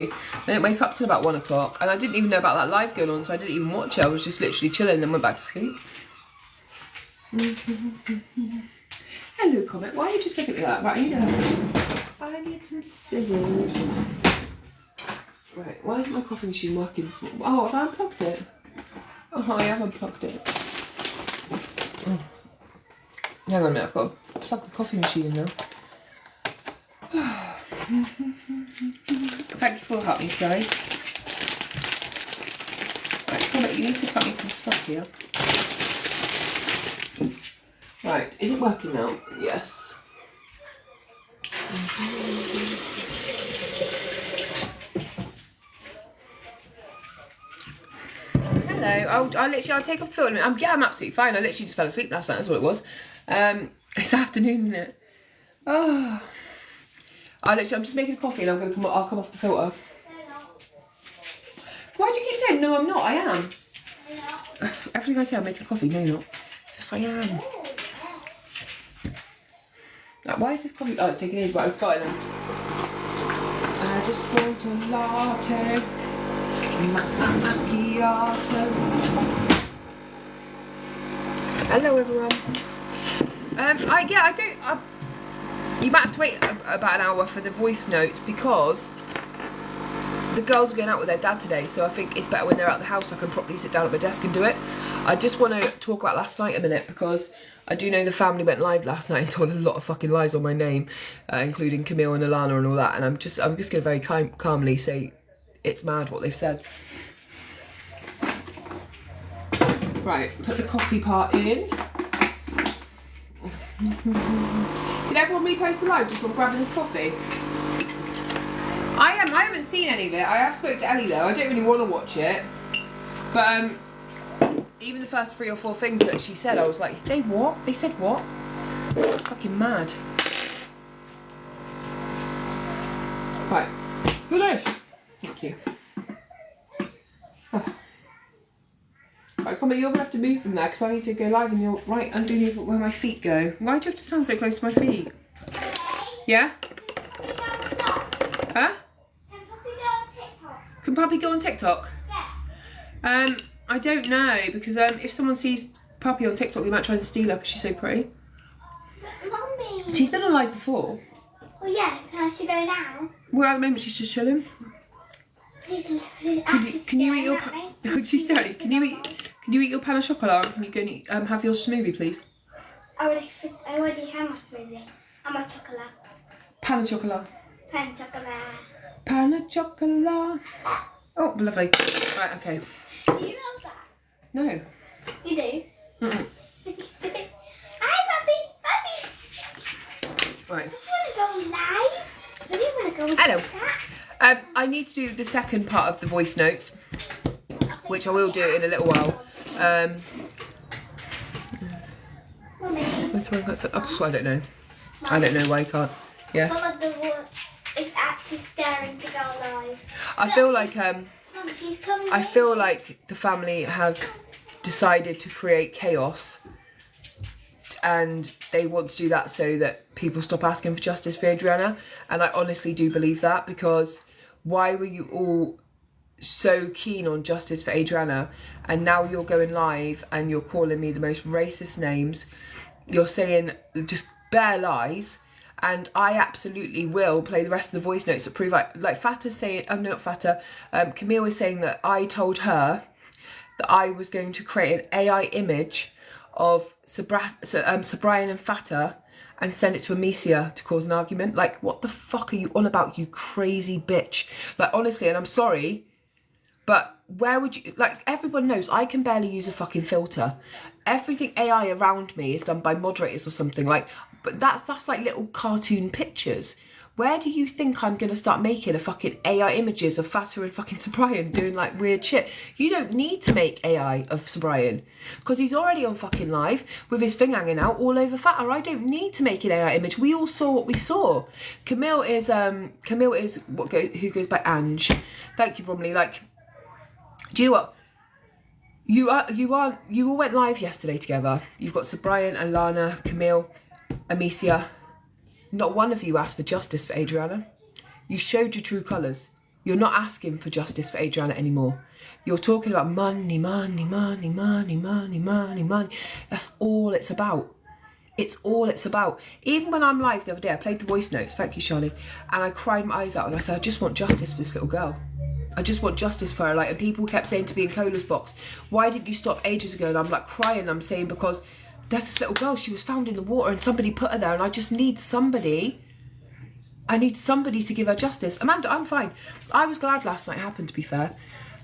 I didn't wake up till about 1 o'clock, and I didn't even know about that live going on, so I didn't even watch it. I was just literally chilling and then went back to sleep. Hello, Comet. Why are you just looking at me like that? I need some scissors. Right, why isn't my coffee machine working this morning? Oh, have I unplugged it? Oh, I have unplugged it. Oh. Hang on a minute, I've got to plug the coffee machine in now. Thank you for helping me, guys. Right, Comet, you need to cut me some stuff here. Right, is it working now? Yes. Hello. I'll take off the filter. Yeah, I'm absolutely fine. I literally just fell asleep last night. That's what it was. It's afternoon, isn't it? Oh. I'm just making a coffee and I'll come off the filter. Why do you keep saying no? I'm not. I am. Everything I say, I'm making a coffee. No, you're not. Yes, I am. Like, why is this coffee? Oh, it's taking ages, but I've got it now. I just want a latte. Macchiato. Hello, everyone. You might have to wait about an hour for the voice notes because the girls are going out with their dad today, so I think it's better when they're out of the house I can properly sit down at my desk and do it. I just want to talk about last night a minute because I do know the family went live last night and told a lot of fucking lies on my name, including Camille and Alana and all that, and I'm just going to very calmly say it's mad what they've said. Right, put the coffee part in. Did everyone repost the live just while grabbing this coffee? I haven't seen any of it. I have spoke to Ellie though. I don't really want to watch it. But even the first 3 or 4 things that she said, I was like, they what? They said what? Fucking mad. Right. Good. Thank you. Oh. Right, Comet, you're going to have to move from there because I need to go live and you're right underneath where my feet go. Why do you have to stand so close to my feet? Yeah? Huh? Can Puppy go on TikTok? Yeah. I don't know because if someone sees Puppy on TikTok, they might try and steal her because she's so pretty. But Mummy. She's been on live before. Well, yeah. Can she go now? Well, at the moment she's just chilling. Can you eat your? She's staring. Can you eat your pan of chocolate? And can you go and eat, have your smoothie, please? I already have my smoothie. And my chocolate. Pan of chocolate. Pan chocolate. Pan of chocolate. Oh, lovely. Right, okay. Do you love that? No. You do? Mm-mm. Hi, Puppy. Right. I want to go live. I do want to go Hello. that. I need to do the second part of the voice notes, which I will do in a little while. I don't know. I don't know why I can't. Yeah. One of the is actually scaring to go live. I feel like Mum, she's coming I feel like the family have decided to create chaos, and they want to do that so that people stop asking for justice for Adriana. And I honestly do believe that, because why were you all so keen on justice for Adriana, and now you're going live and you're calling me the most racist names, you're saying just bare lies, and I absolutely will play the rest of the voice notes that prove like Fata's saying, no, not Fata, Camille is saying that I told her that I was going to create an AI image of Brian and Fata and send it to Amicia to cause an argument. Like, what the fuck are you on about, you crazy bitch? Like, honestly, and I'm sorry, but where would you, like, everyone knows I can barely use a fucking filter. Everything AI around me is done by moderators or something, like, but that's like little cartoon pictures. Where do you think I'm going to start making a fucking AI images of Fata and fucking Brian doing like weird shit? You don't need to make AI of Brian because he's already on fucking live with his thing hanging out all over Fata. I don't need to make an AI image. We all saw what we saw. Camille is who goes by Ange. Thank you, Bromley. Like, do you know what? You all went live yesterday together. You've got Brian, Alana, Camille, Amicia. Not one of you asked for justice for Adriana. You showed your true colours. You're not asking for justice for Adriana anymore. You're talking about money, money, money, money, money, money, money. That's all it's about. It's all it's about. Even when I'm live the other day, I played the voice notes, thank you, Charlie, and I cried my eyes out and I said, I just want justice for this little girl. I just want justice for her. Like, and people kept saying to me in Cola's box, why didn't you stop ages ago? And I'm like crying. I'm saying, because there's this little girl, she was found in the water and somebody put her there, and I just need somebody. I need somebody to give her justice. Amanda, I'm fine. I was glad last night happened, to be fair.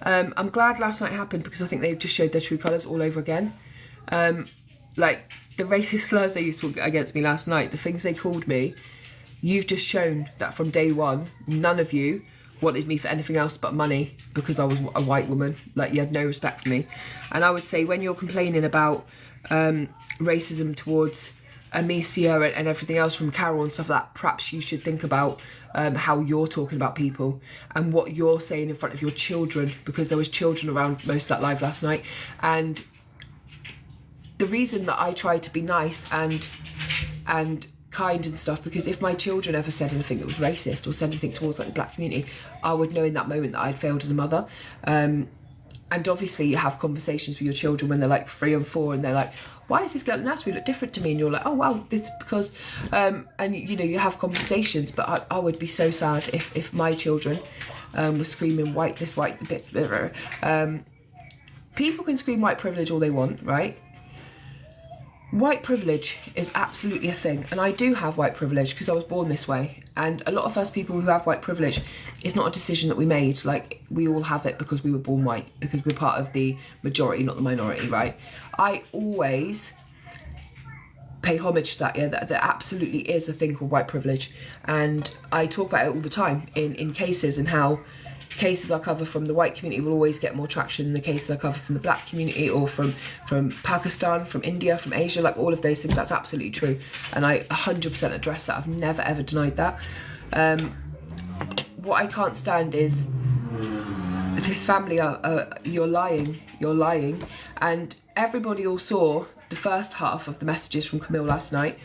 I'm glad last night happened because I think they just showed their true colours all over again. Like, the racist slurs they used to against me last night, the things they called me, you've just shown that from day one, none of you wanted me for anything else but money because I was a white woman. Like, you had no respect for me. And I would say, when you're complaining about racism towards Amicia and everything else from Carol and stuff like that, perhaps you should think about how you're talking about people and what you're saying in front of your children, because there was children around most of that live last night. And the reason that I try to be nice and kind and stuff, because if my children ever said anything that was racist or said anything towards like the black community, I would know in that moment that I'd failed as a mother. And obviously you have conversations with your children when they're like 3 and 4 and they're like, why is this girl at nursery look different to me? And you're like, oh wow, this is because and you know, you have conversations. But I would be so sad if my children were screaming white this, white the bit. People can scream white privilege all they want, right? White privilege is absolutely a thing, and I do have white privilege because I was born this way. And a lot of us people who have white privilege, it's not a decision that we made. Like, we all have it because we were born white, because we're part of the majority, not the minority, right? I always pay homage to that, yeah, that there absolutely is a thing called white privilege. And I talk about it all the time in cases, and how cases I cover from the white community will always get more traction than the cases I cover from the black community, or from Pakistan, from India, from Asia, like all of those things. That's absolutely true. And I 100% address that. I've never ever denied that. What I can't stand is this family you're lying. And everybody all saw the first half of the messages from Camille last night,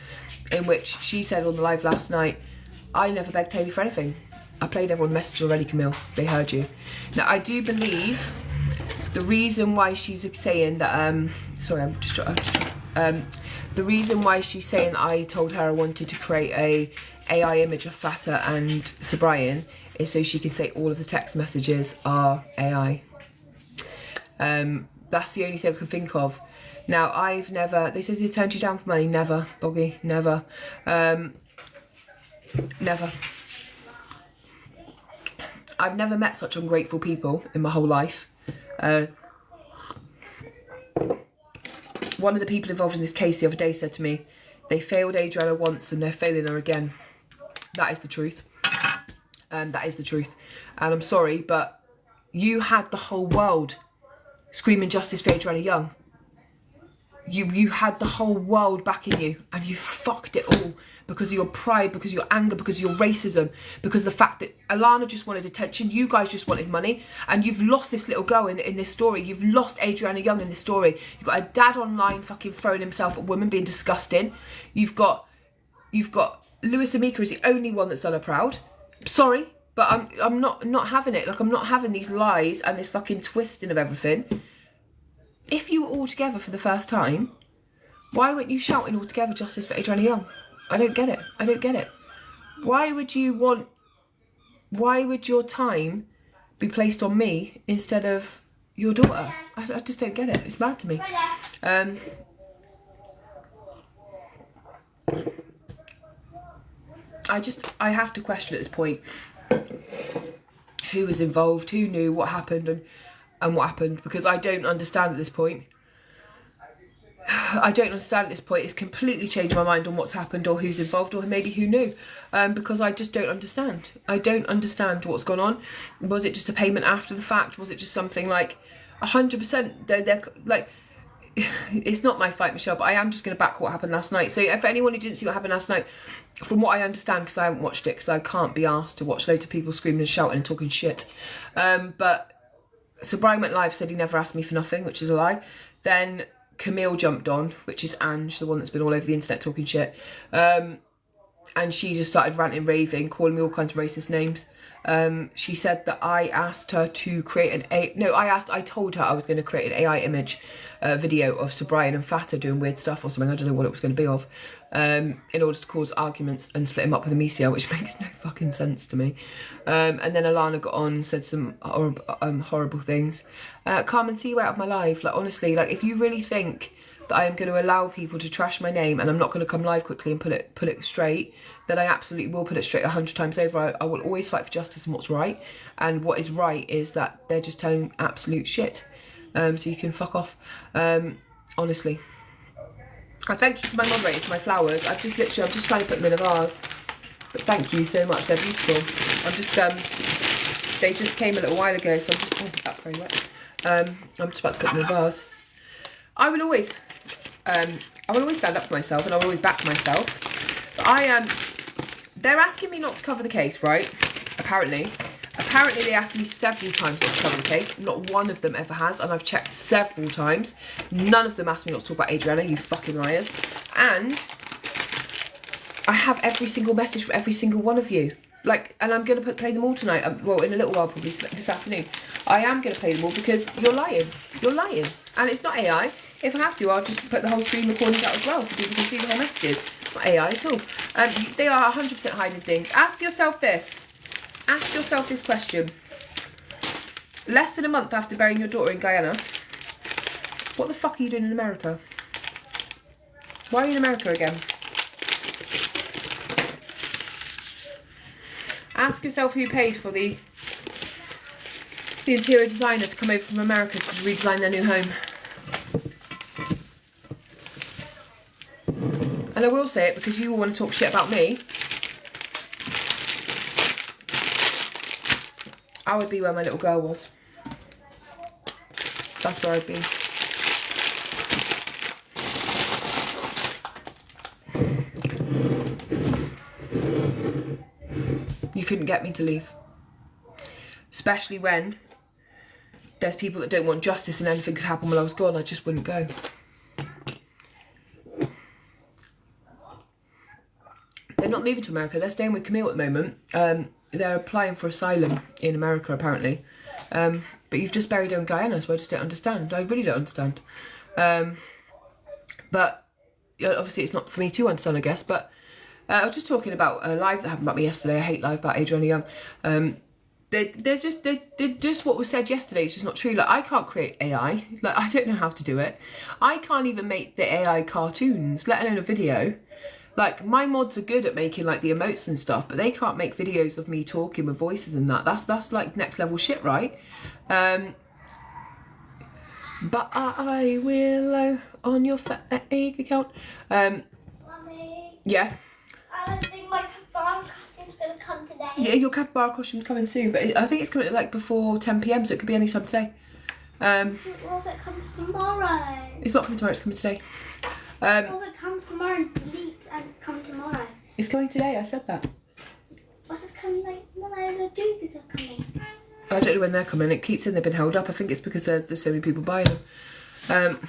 in which she said on the live last night, I never begged Hailey for anything. I played everyone the message already, Camille. They heard you. Now, I do believe the reason why she's saying that, the reason why she's saying that I told her I wanted to create a AI image of Fata and Sabrian is so she can say all of the text messages are AI. That's the only thing I can think of. Now, I've never, they said they turned you down for money. Never, Boggy, never. Never. I've never met such ungrateful people in my whole life. One of the people involved in this case the other day said to me, they failed Adriana once and they're failing her again. That is the truth. That is the truth. And I'm sorry, but you had the whole world screaming justice for Adriana Young. You had the whole world backing you, and you fucked it all because of your pride, because of your anger, because of your racism, because of the fact that Alana just wanted attention, you guys just wanted money, and you've lost this little girl in this story. You've lost Adriana Young in this story. You've got a dad online fucking throwing himself at women, being disgusting. You've got Lewis Amika is the only one that's done her proud. Sorry, but I'm not having it. Like, I'm not having these lies and this fucking twisting of everything. If you were all together for the first time, why weren't you shouting all together justice for Adriana Young? I don't get it. I don't get it. Why would your time be placed on me instead of your daughter? I just don't get it. It's mad to me. I have to question at this point who was involved, who knew what happened, and what happened, because I don't understand at this point. I don't understand at this point. It's completely changed my mind on what's happened, or who's involved, or maybe who knew, because I just don't understand. I don't understand what's gone on. Was it just a payment after the fact? Was it just something like 100%? They're like, it's not my fight, Michelle, but I am just going to back what happened last night. So if anyone who didn't see what happened last night, from what I understand, because I haven't watched it, because I can't be asked to watch loads of people screaming and shouting and talking shit, but so Brian went live, said he never asked me for nothing, which is a lie. Then Camille jumped on, which is Ange, the one that's been all over the internet talking shit. And she just started ranting, raving, calling me all kinds of racist names. She said that I asked her to create I told her I was going to create an AI image video of Sir Brian and Fata doing weird stuff or something. I don't know what it was going to be of, in order to cause arguments and split him up with Amicia, which makes no fucking sense to me. And then Alana got on and said some horrible things. Carmen, see you out of my life. Like, honestly, like, if you really think that I am going to allow people to trash my name and I'm not going to come live quickly and put it straight, then I absolutely will put it straight 100 times over. I will always fight for justice and what's right. And what is right is that they're just telling absolute shit. So you can fuck off. Honestly. I thank you to my moderators for my flowers. I'm just trying to put them in a vase. But thank you so much. They're beautiful. They just came a little while ago, so I'm just, oh, that's very wet. I'm just about to put them in a vase. I will always stand up for myself and I will always back myself. But they're asking me not to cover the case, right? Apparently they asked me several times not to cover the case. Not one of them ever has, and I've checked several times. None of them asked me not to talk about Adriana, you fucking liars. And I have every single message for every single one of you. Like, and I'm going to play them all tonight. Well, in a little while, probably this afternoon. I am going to play them all because you're lying. You're lying. And it's not AI. If I have to, I'll just put the whole screen recordings out as well so people can see the whole messages. Not AI at all. They are 100% hiding things. Ask yourself this. Ask yourself this question. Less than a month after burying your daughter in Guyana, what the fuck are you doing in America? Why are you in America again? Ask yourself who paid for the interior designer to come over from America to redesign their new home. And I will say it because you all want to talk shit about me. I would be where my little girl was. That's where I'd be. You couldn't get me to leave. Especially when there's people that don't want justice and anything could happen while I was gone. I just wouldn't go. They're not moving to America. They're staying with Camille at the moment. They're applying for asylum in America, apparently. But you've just buried her in Guyana, so I just don't understand. I really don't understand. But obviously it's not for me to understand, I guess. But I was just talking about a live that happened about me yesterday, a hate live about Adriana Young. There's just what was said yesterday is just not true. Like, I can't create AI. Like, I don't know how to do it. I can't even make the AI cartoons, let alone a video. Like, my mods are good at making, like, the emotes and stuff, but they can't make videos of me talking with voices and that. That's like, next level shit, right? But I will, on your egg account. Mommy, Yeah. I don't think my bar costume's going to come today. Yeah, your capybara costume's coming soon, but I think it's coming, like, before 10 PM, so it could be any time today. What if it comes tomorrow? It's not coming tomorrow, it's coming today. What if it comes tomorrow and deletes and come tomorrow? It's coming today, I said that. What if it comes like when the doobies are coming? I don't know when they're coming. It keeps saying they've been held up. I think it's because there's so many people buying them.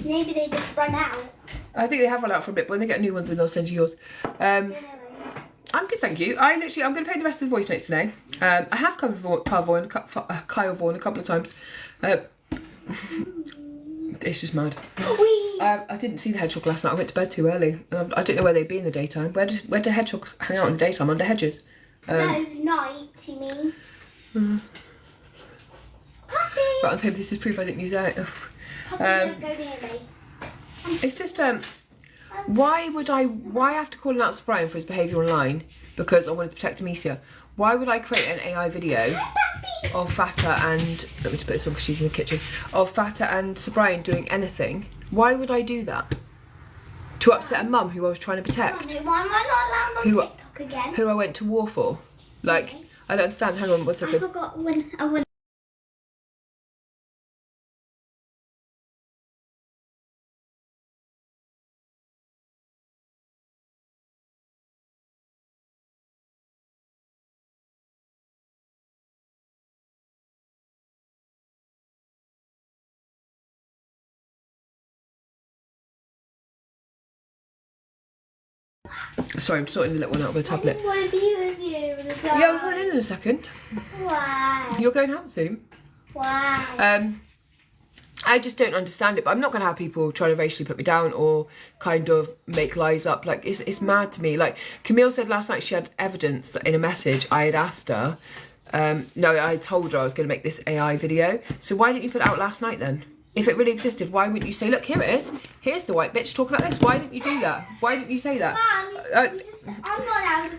Maybe they just run out. I think they have run out for a bit, but when they get new ones in, they'll send you yours. I'm good, thank you. I'm going to play the rest of the voice notes today. I have covered Kyle Vaughan a couple of times. It's just mad. I didn't see the hedgehog last night. I went to bed too early. I don't know where they'd be in the daytime. Where do hedgehogs hang out in the daytime? Under hedges? No, night, you mean? Puppy! Right, maybe this is proof I didn't use that. Puppy, don't go near me. It's just, why have to call out Brian for his behaviour online? Because I wanted to protect Amicia. Why would I create an AI video of Fata and, let me just put this on because she's in the kitchen, of Fata and Sir Brian doing anything? Why would I do that? To upset a mum who I was trying to protect? Mommy, why am I not allowed on TikTok again? Who I went to war for? Like, I don't understand. Hang on, one I second. forgot when I went. Sorry, I'm sorting the little one out of the tablet. I want to be with you. Yeah, I'm coming in a second. Why? You're going out soon. Why? I just don't understand it, but I'm not going to have people trying to racially put me down or kind of make lies up. Like, it's mad to me. Like, Camille said last night she had evidence that in a message I had asked her, no, I told her I was going to make this AI video. So why didn't you put it out last night then? If it really existed, why wouldn't you say, look, here it is. Here's the white bitch talking about this. Why didn't you do that? Why didn't you say that? Mum, I'm not allowed.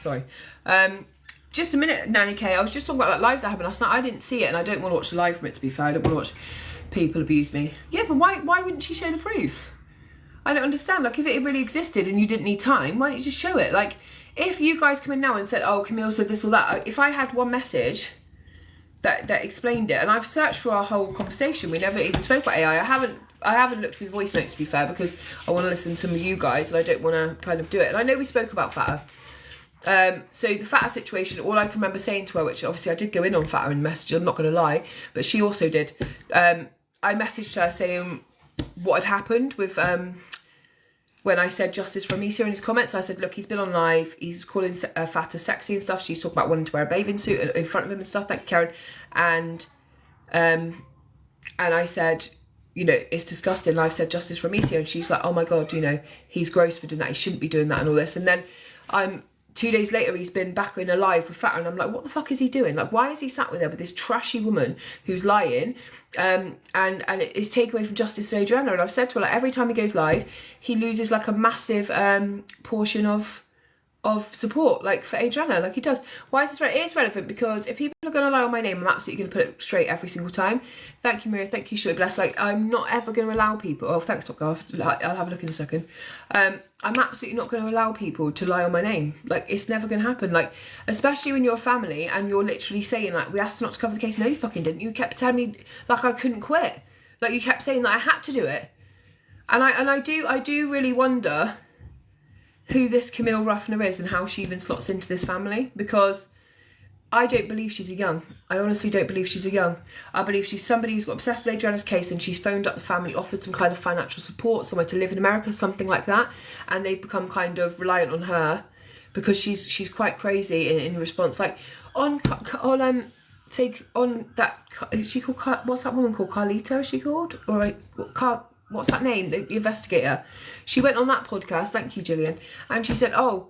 Sorry. Just a minute, Nanny K. I was just talking about that live that happened last night. I didn't see it, and I don't want to watch the live from it, to be fair. I don't want to watch people abuse me. Yeah, but why wouldn't she show the proof? I don't understand. Like, if it really existed and you didn't need time, why don't you just show it? Like, if you guys come in now and said, oh, Camille said this or that, if I had one message that explained it, and I've searched for our whole conversation, we never even spoke about AI. I haven't looked through the voice notes, to be fair, because I want to listen to some of you guys, and I don't want to kind of do it. And I know we spoke about Fatta. So the Fatta situation, all I can remember saying to her, which obviously I did go in on Fatta in messages, I'm not going to lie, but she also did. I messaged her saying what had happened with when I said justice for Amicia in his comments. I said, look, he's been on live, he's calling Fatta sexy and stuff. She's talking about wanting to wear a bathing suit in front of him and stuff. Thank you, Karen. And I said, you know, it's disgusting. And I've said justice for Amicia, and she's like, oh my God, you know, he's gross for doing that. He shouldn't be doing that and all this. And then 2 days later, he's been back in a live with Fatta, and I'm like, what the fuck is he doing? Like, why is he sat with her with this trashy woman who's lying? And it is take away from justice to Adriana. And I've said to her, like, every time he goes live, he loses like a massive portion of support, like, for Adriana, like he does. Why is this relevant? It is relevant because if people are going to lie on my name, I'm absolutely going to put it straight every single time. Thank you, Maria. Thank you, Shirley Bless. Like, I'm not ever going to allow people. Oh, thanks, Top Girl. I'll have a look in a second. I'm absolutely not going to allow people to lie on my name. Like, it's never going to happen. Like, especially when you're a family and you're literally saying, like, we asked her not to cover the case. No, you fucking didn't. You kept telling me, like, I couldn't quit. Like, you kept saying that I had to do it. And I do really wonder who this Camille Ruffner is and how she even slots into this family, because I don't believe she's a young. I honestly don't believe she's a young. I believe she's somebody who's got obsessed with Adriana's case, and she's phoned up the family, offered some kind of financial support, somewhere to live in America, something like that, and they've become kind of reliant on her because she's quite crazy in response. Like on that, is she called, what's that woman called, Carlita, is she called, or what's that name, the investigator? She went on that podcast, thank you, Gillian, and she said, oh,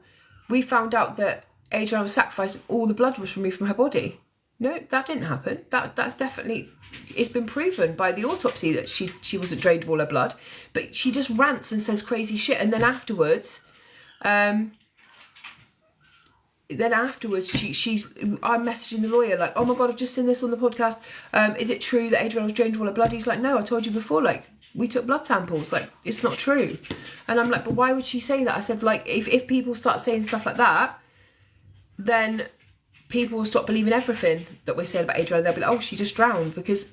we found out that Adriana was sacrificed and all the blood was removed from her body. No, that didn't happen. That's definitely, it's been proven by the autopsy that she wasn't drained of all her blood, but she just rants and says crazy shit, and then afterwards, she's I'm messaging the lawyer like, oh my God, I've just seen this on the podcast. Is it true that Adriana was drained of all her blood? He's like, no, I told you before, like, we took blood samples, like, it's not true. And I'm like, but why would she say that? I said, like, if people start saying stuff like that, then people will stop believing everything that we're saying about Adriana. They'll be like, oh, she just drowned. Because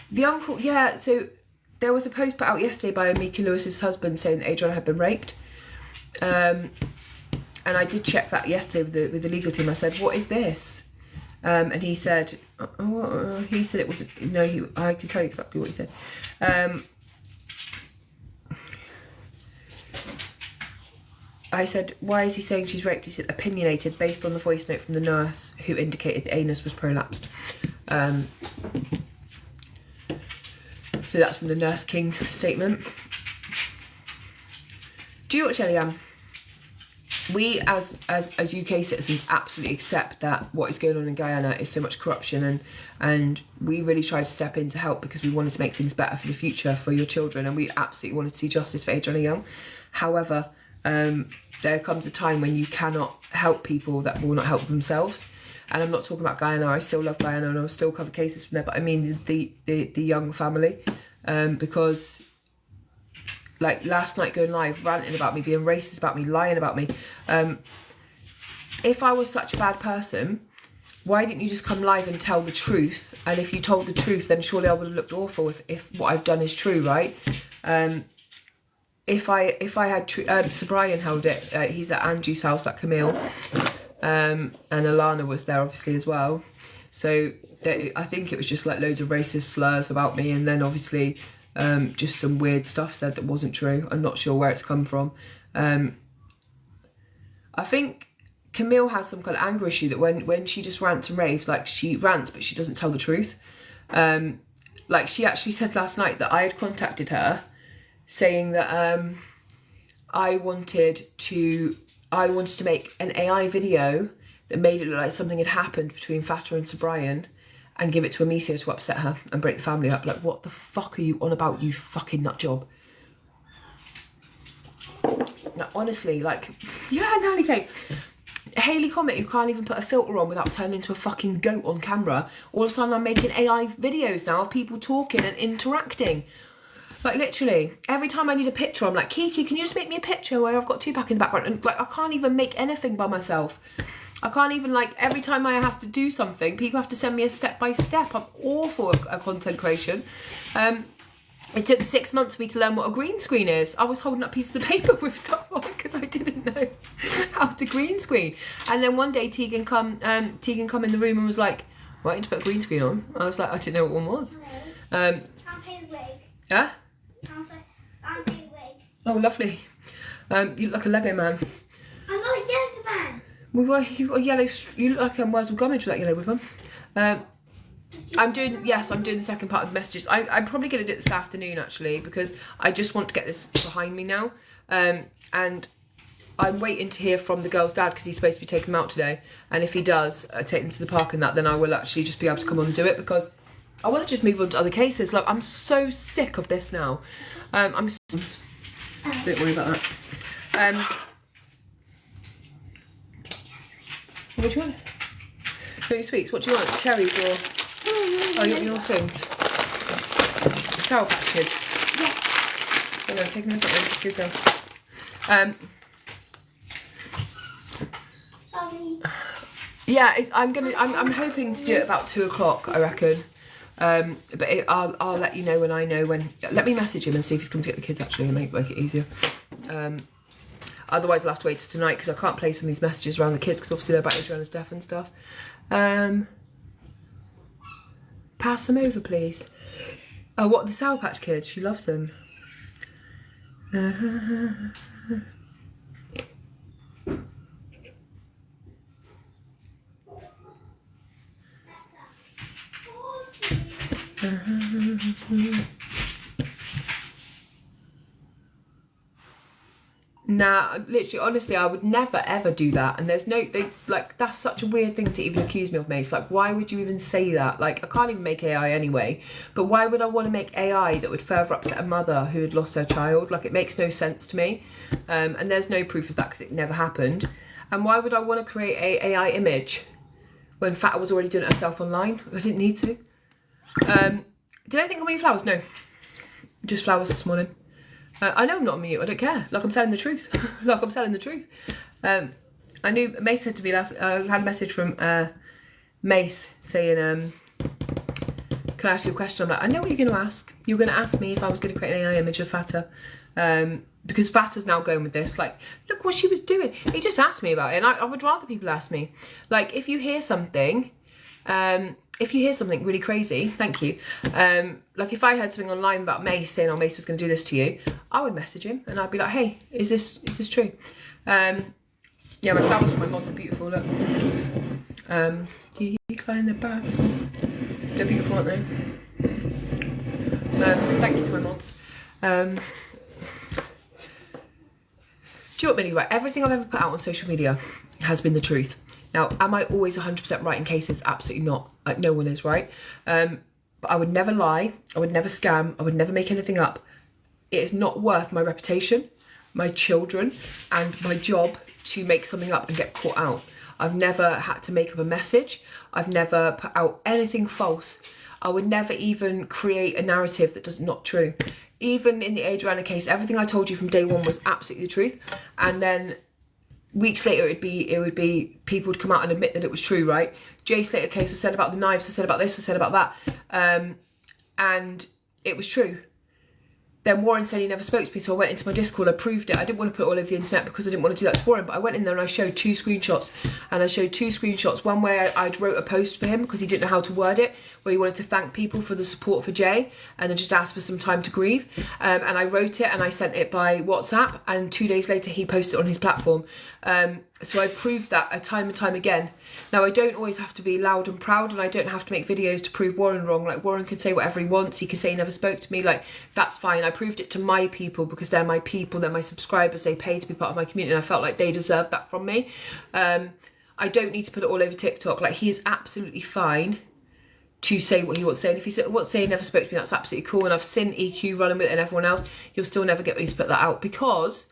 the uncle, yeah, so there was a post put out yesterday by Mika Lewis's husband saying that Adriana had been raped. And I did check that yesterday with the legal team. I said, what is this? And he said, it was, no, I can tell you exactly what he said. I said, why is he saying she's raped? He said, opinionated, based on the voice note from the nurse who indicated the anus was prolapsed. So that's from the Nurse King statement. Do you know what, Shelley-Ann? We as UK citizens absolutely accept that what is going on in Guyana is so much corruption, and we really tried to step in to help because we wanted to make things better for the future for your children, and we absolutely wanted to see justice for Adriana Young. However, there comes a time when you cannot help people that will not help themselves. And I'm not talking about Guyana. I still love Guyana and I'll still cover cases from there, but I mean the Young family, because like last night going live, ranting about me, being racist about me, lying about me. If I was such a bad person, why didn't you just come live and tell the truth? And if you told the truth, then surely I would have looked awful if what I've done is true, right? If I had Sir Brian held it, he's at Angie's house, that Camille. and Alana was there obviously as well. So I think it was just like loads of racist slurs about me, and then obviously just some weird stuff said that wasn't true. I'm not sure where it's come from. I think Camille has some kind of anger issue that when she just rants and raves, like she rants but she doesn't tell the truth. Like she actually said last night that I had contacted her saying that I wanted to make an AI video that made it look like something had happened between Fata and Sir Brian and give it to Amicia to upset her and break the family up. Like, what the fuck are you on about, you fucking nut job? Now, honestly, like, yeah, Nanny Kate. Hailey Comet, who can't even put a filter on without turning into a fucking goat on camera. All of a sudden I'm making AI videos now of people talking and interacting. Like, literally, every time I need a picture, I'm like, Kiki, can you just make me a picture where I've got Tupac in the background? And, like, I can't even make anything by myself. I can't even, like, every time I have to do something, people have to send me a step-by-step. I'm awful at content creation. It took 6 months for me to learn what a green screen is. I was holding up pieces of paper with stuff on because I didn't know how to green screen. And then one day Tegan come in the room and was like, why didn't you put a green screen on? I was like, I didn't know what one was. Yeah? Oh, lovely. You look like a Lego man. I'm not a Lego man. Well, you've got a yellow. You look like a Wurzel Gummidge with that yellow wig on. I'm doing the second part of the messages. I'm probably going to do it this afternoon actually, because I just want to get this behind me now. And I'm waiting to hear from the girl's dad because he's supposed to be taking them out today. And if he does take them to the park and that, then I will actually just be able to come on and do it, because I want to just move on to other cases. Like, I'm so sick of this now. Don't worry about that. What do you want? No sweets. What do you want? Cherries or? Oh, you want your things? Sour Patch Kids. Yes. Oh, no, take them with you. Good girl. Sorry. Yeah, I'm hoping to do it about 2 o'clock, I reckon. But I'll let you know when I know when. Let me message him and see if he's coming to get the kids actually and make it easier. Otherwise, I'll have to wait till tonight because I can't play some of these messages around the kids because obviously they're about Adriana's death and stuff. Pass them over, please. Oh, what, the Sour Patch Kids? She loves them. Nah, literally, honestly, I would never ever do that. And there's no, that's such a weird thing to even accuse me of, Mace. Like, why would you even say that? Like, I can't even make AI anyway. But why would I want to make AI that would further upset a mother who had lost her child? Like, it makes no sense to me. And there's no proof of that because it never happened. And why would I want to create a AI image when Fata was already doing it herself online? I didn't need to. Did anything come with flowers? No. Just flowers this morning. I know I'm not on mute, I don't care. Like, I'm telling the truth. Like, I'm telling the truth. I knew, Mace said to me last, I had a message from Mace saying, can I ask you a question? I'm like, I know what you're going to ask. You're going to ask me if I was going to create an AI image of Fata. Because Fata's now going with this. Like, look what she was doing. He just asked me about it, and I would rather people ask me. Like, if you hear something really crazy, thank you. Like, if I heard something online about Mace saying, oh, Mace was going to do this to you, I would message him and I'd be like, hey, is this true? Yeah, my flowers from my mods are beautiful, look. You climb the bat. They're beautiful, aren't they? Thank you to my mods. Do you know what, Millie? Right, everything I've ever put out on social media has been the truth. Now, am I always 100% right in cases? Absolutely not. Like, no one is, right? But I would never lie. I would never scam. I would never make anything up. It is not worth my reputation, my children, and my job to make something up and get caught out. I've never had to make up a message. I've never put out anything false. I would never even create a narrative that is not true. Even in the Adriana case, everything I told you from day one was absolutely the truth. And then weeks later, it would be people would come out and admit that it was true, right? Jay Slater case, I said about the knives, I said about this, I said about that, and it was true. then Warren said he never spoke to me, so I went into my Discord, I proved it. I didn't want to put it all over the internet because I didn't want to do that to Warren, but I went in there and I showed 2 screenshots. And I showed 2 screenshots, one where I'd wrote a post for him because he didn't know how to word it, where he wanted to thank people for the support for Jay and then just ask for some time to grieve. And I wrote it and I sent it by WhatsApp, and 2 days later he posted it on his platform. So I proved that time and time again. Now, I don't always have to be loud and proud, and I don't have to make videos to prove Warren wrong. Like, Warren could say whatever he wants. He could say he never spoke to me. Like, that's fine. I proved it to my people because they're my people. They're my subscribers. They pay to be part of my community, and I felt like they deserved that from me. I don't need to put it all over TikTok. Like, he is absolutely fine to say what he wants to say. And if he wants to say he never spoke to me, that's absolutely cool. And I've seen EQ running with it and everyone else. You'll still never get me to put that out because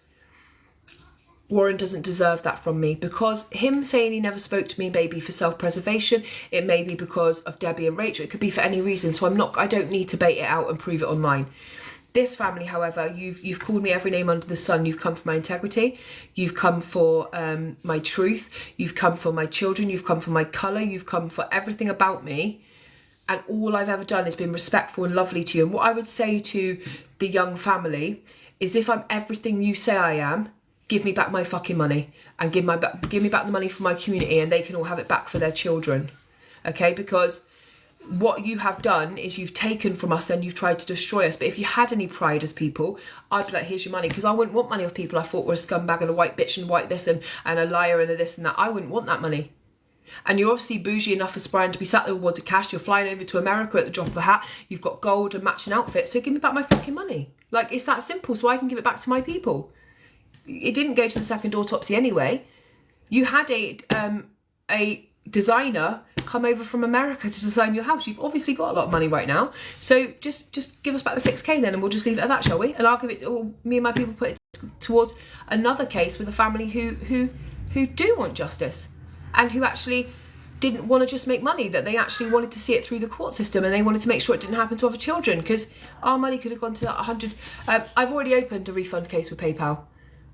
Warren doesn't deserve that from me. Because him saying he never spoke to me may be for self-preservation. It may be because of Debbie and Rachel. It could be for any reason. So I don't need to bait it out and prove it online. This family, however, you've called me every name under the sun. You've come for my integrity. You've come for my truth. You've come for my children. You've come for my colour. You've come for everything about me. And all I've ever done is been respectful and lovely to you. And what I would say to the young family is, if I'm everything you say I am, give me back my fucking money and give me back the money for my community, and they can all have it back for their children. Okay? Because what you have done is you've taken from us and you've tried to destroy us. But if you had any pride as people, I'd be like, here's your money. Because I wouldn't want money off people I thought were a scumbag and a white bitch and white this and a liar and a this and that. I wouldn't want that money. And you're obviously bougie enough for Brian to be sat there with wads of cash. You're flying over to America at the drop of a hat. You've got gold and matching outfits. So give me back my fucking money. Like, it's that simple, so I can give it back to my people. It didn't go to the second autopsy anyway. You had a designer come over from America to design your house. You've obviously got a lot of money right now. So just give us back the 6K then, and we'll just leave it at that, shall we? And I'll give it, or me and my people put it towards another case with a family who do want justice, and who actually didn't want to just make money, that they actually wanted to see it through the court system, and they wanted to make sure it didn't happen to other children, because our money could have gone to that 100. I've already opened a refund case with PayPal.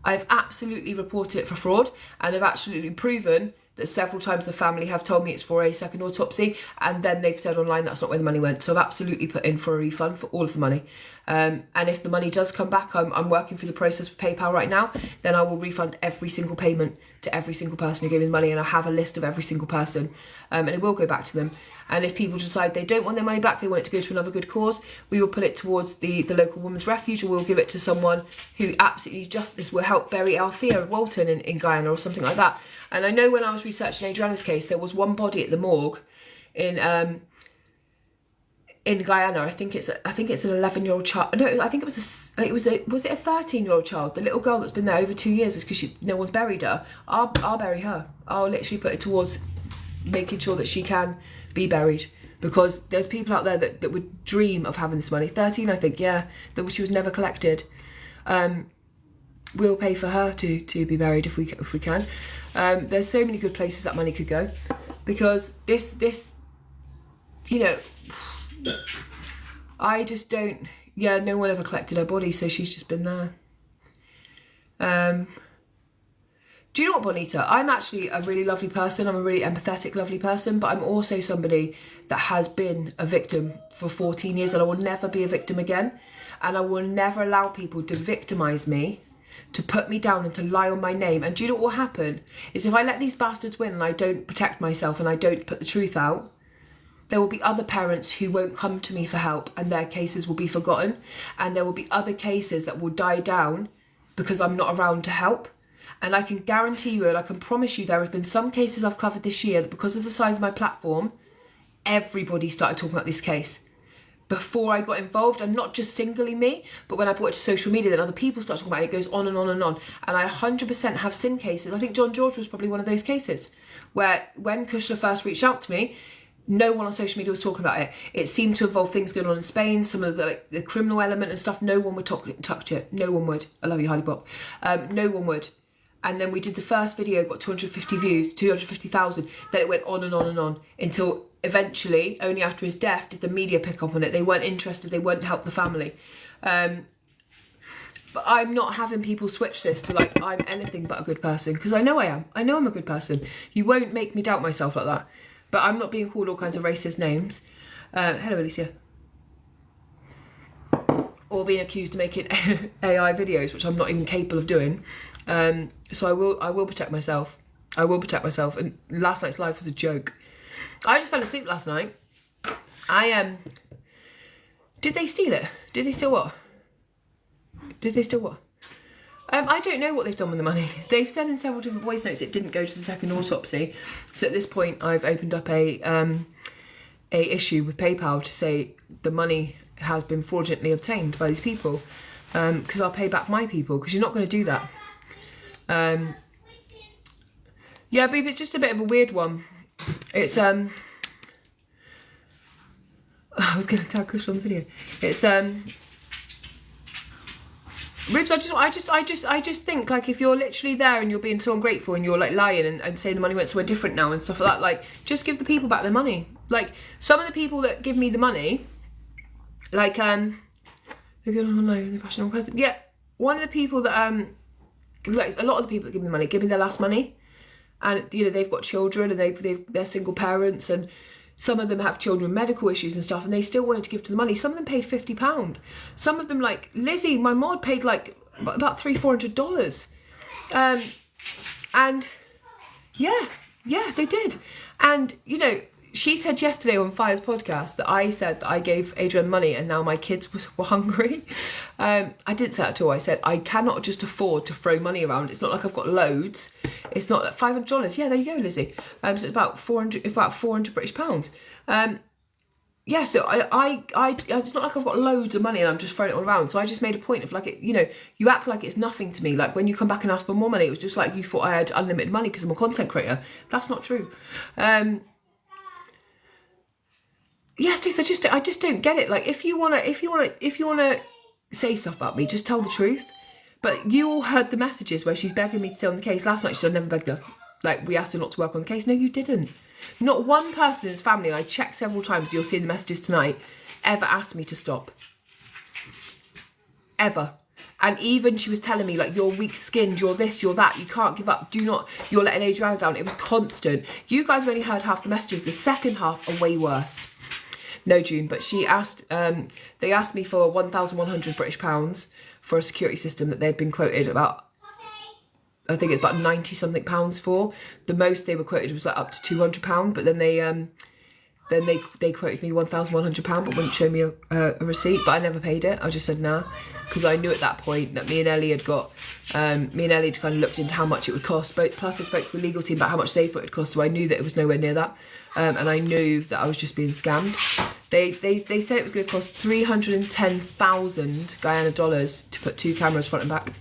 I've absolutely reported it for fraud, and I've absolutely proven that several times the family have told me it's for a second autopsy, and then they've said online that's not where the money went. So I've absolutely put in for a refund for all of the money. And if the money does come back, I'm working through the process with PayPal right now, then I will refund every single payment to every single person who gave me the money, and I have a list of every single person, and it will go back to them. And if people decide they don't want their money back, they want it to go to another good cause, we will put it towards the local women's refuge, or we'll give it to someone who absolutely justice will help bury Althea Walton in Guyana or something like that. And I know when I was researching Adriana's case, there was one body at the morgue in Guyana. I think it's an 11-year-old child. No, I think it was a 13-year-old child. The little girl that's been there over 2 years is because no one's buried her. I'll bury her. I'll literally put it towards making sure that she can be buried, because there's people out there that would dream of having this money. 13, I think, yeah, that she was never collected. We'll pay for her to be buried if we can. There's so many good places that money could go, because this, you know, I just don't. Yeah, no one ever collected her body, so she's just been there. Do you know what, Bonita? I'm actually a really lovely person. I'm a really empathetic, lovely person, but I'm also somebody that has been a victim for 14 years, and I will never be a victim again. And I will never allow people to victimise me, to put me down and to lie on my name. And do you know what will happen? Is if I let these bastards win and I don't protect myself and I don't put the truth out, there will be other parents who won't come to me for help, and their cases will be forgotten. And there will be other cases that will die down because I'm not around to help. And I can guarantee you, and I can promise you, there have been some cases I've covered this year that, because of the size of my platform, everybody started talking about this case before I got involved, and not just singly me, but when I brought it to social media, then other people start talking about it. It goes on and on and on. And I 100% have seen cases. I think John George was probably one of those cases where, when Kushla first reached out to me, no one on social media was talking about it. It seemed to involve things going on in Spain, some of the criminal element and stuff. No one would touch it. No one would. I love you, Hailey Bob. No one would. And then we did the first video, got 250 views, 250,000. Then it went on and on and on until eventually, only after his death, did the media pick up on it. They weren't interested. They wouldn't help the family. But I'm not having people switch this to like I'm anything but a good person, because I know I am. I know I'm a good person. You won't make me doubt myself like that. But I'm not being called all kinds of racist names. Hello, Alicia. or being accused of making AI videos, which I'm not even capable of doing. So I will protect myself. I will protect myself. And last night's live was a joke. I just fell asleep last night. Did they steal it? Did they steal what? I don't know what they've done with the money. They've said in several different voice notes it didn't go to the second autopsy. So at this point, I've opened up a issue with PayPal to say the money has been fraudulently obtained by these people, because I'll pay back my people, because you're not going to do that. Yeah, babe, it's just a bit of a weird one. It's I was going to tag Kush on the video. It's Ribs, I just think, like, if you're literally there and you're being so ungrateful and you're like lying and saying the money went somewhere different now and stuff like that, like, just give the people back their money. Like, some of the people that give me the money, like, they're going on loan, the fashion present. Yeah, one of the people that like, a lot of the people that give me the money give me their last money, and you know, they've got children and they're single parents, and some of them have children with medical issues and stuff, and they still wanted to give to the money. Some of them paid £50. Some of them, like Lizzie, my mod, paid like about $300-400. And yeah, they did. And you know, she said yesterday on Fire's podcast that I said that I gave Adrian money and now my kids were hungry. I didn't say that at all. I said I cannot just afford to throw money around. It's not like I've got loads. It's not like $500. Yeah, there you go, Lizzie. So it's about 400 British pounds. Yeah, so I it's not like I've got loads of money and I'm just throwing it all around. So I just made a point of, like, it, you know, you act like it's nothing to me. Like when you come back and ask for more money, it was just like you thought I had unlimited money because I'm a content creator. That's not true. Yes, Stacey, I just don't get it. Like, if you wanna say stuff about me, just tell the truth. But you all heard the messages where she's begging me to stay on the case. Last night she said I never begged her. Like, we asked her not to work on the case. No, you didn't. Not one person in his family, and I checked several times, you'll see in the messages tonight, ever asked me to stop. Ever. And even she was telling me, like, you're weak-skinned, you're this, you're that, you can't give up, you're letting Adriana down. It was constant. You guys only heard half the messages. The second half are way worse. No, June, but she asked, they asked me for 1,100 British pounds for a security system that they'd been quoted about, I think it's about 90 something pounds for. The most they were quoted was like up to £200, but then they quoted me £1,100 but wouldn't show me a receipt, but I never paid it. I just said nah, because I knew at that point that me and Ellie had kind of looked into how much it would cost, but plus I spoke to the legal team about how much they thought it would cost, so I knew that it was nowhere near that. And I knew that I was just being scammed. They said it was going to cost 310,000 Guyana dollars to put 2 cameras front and back.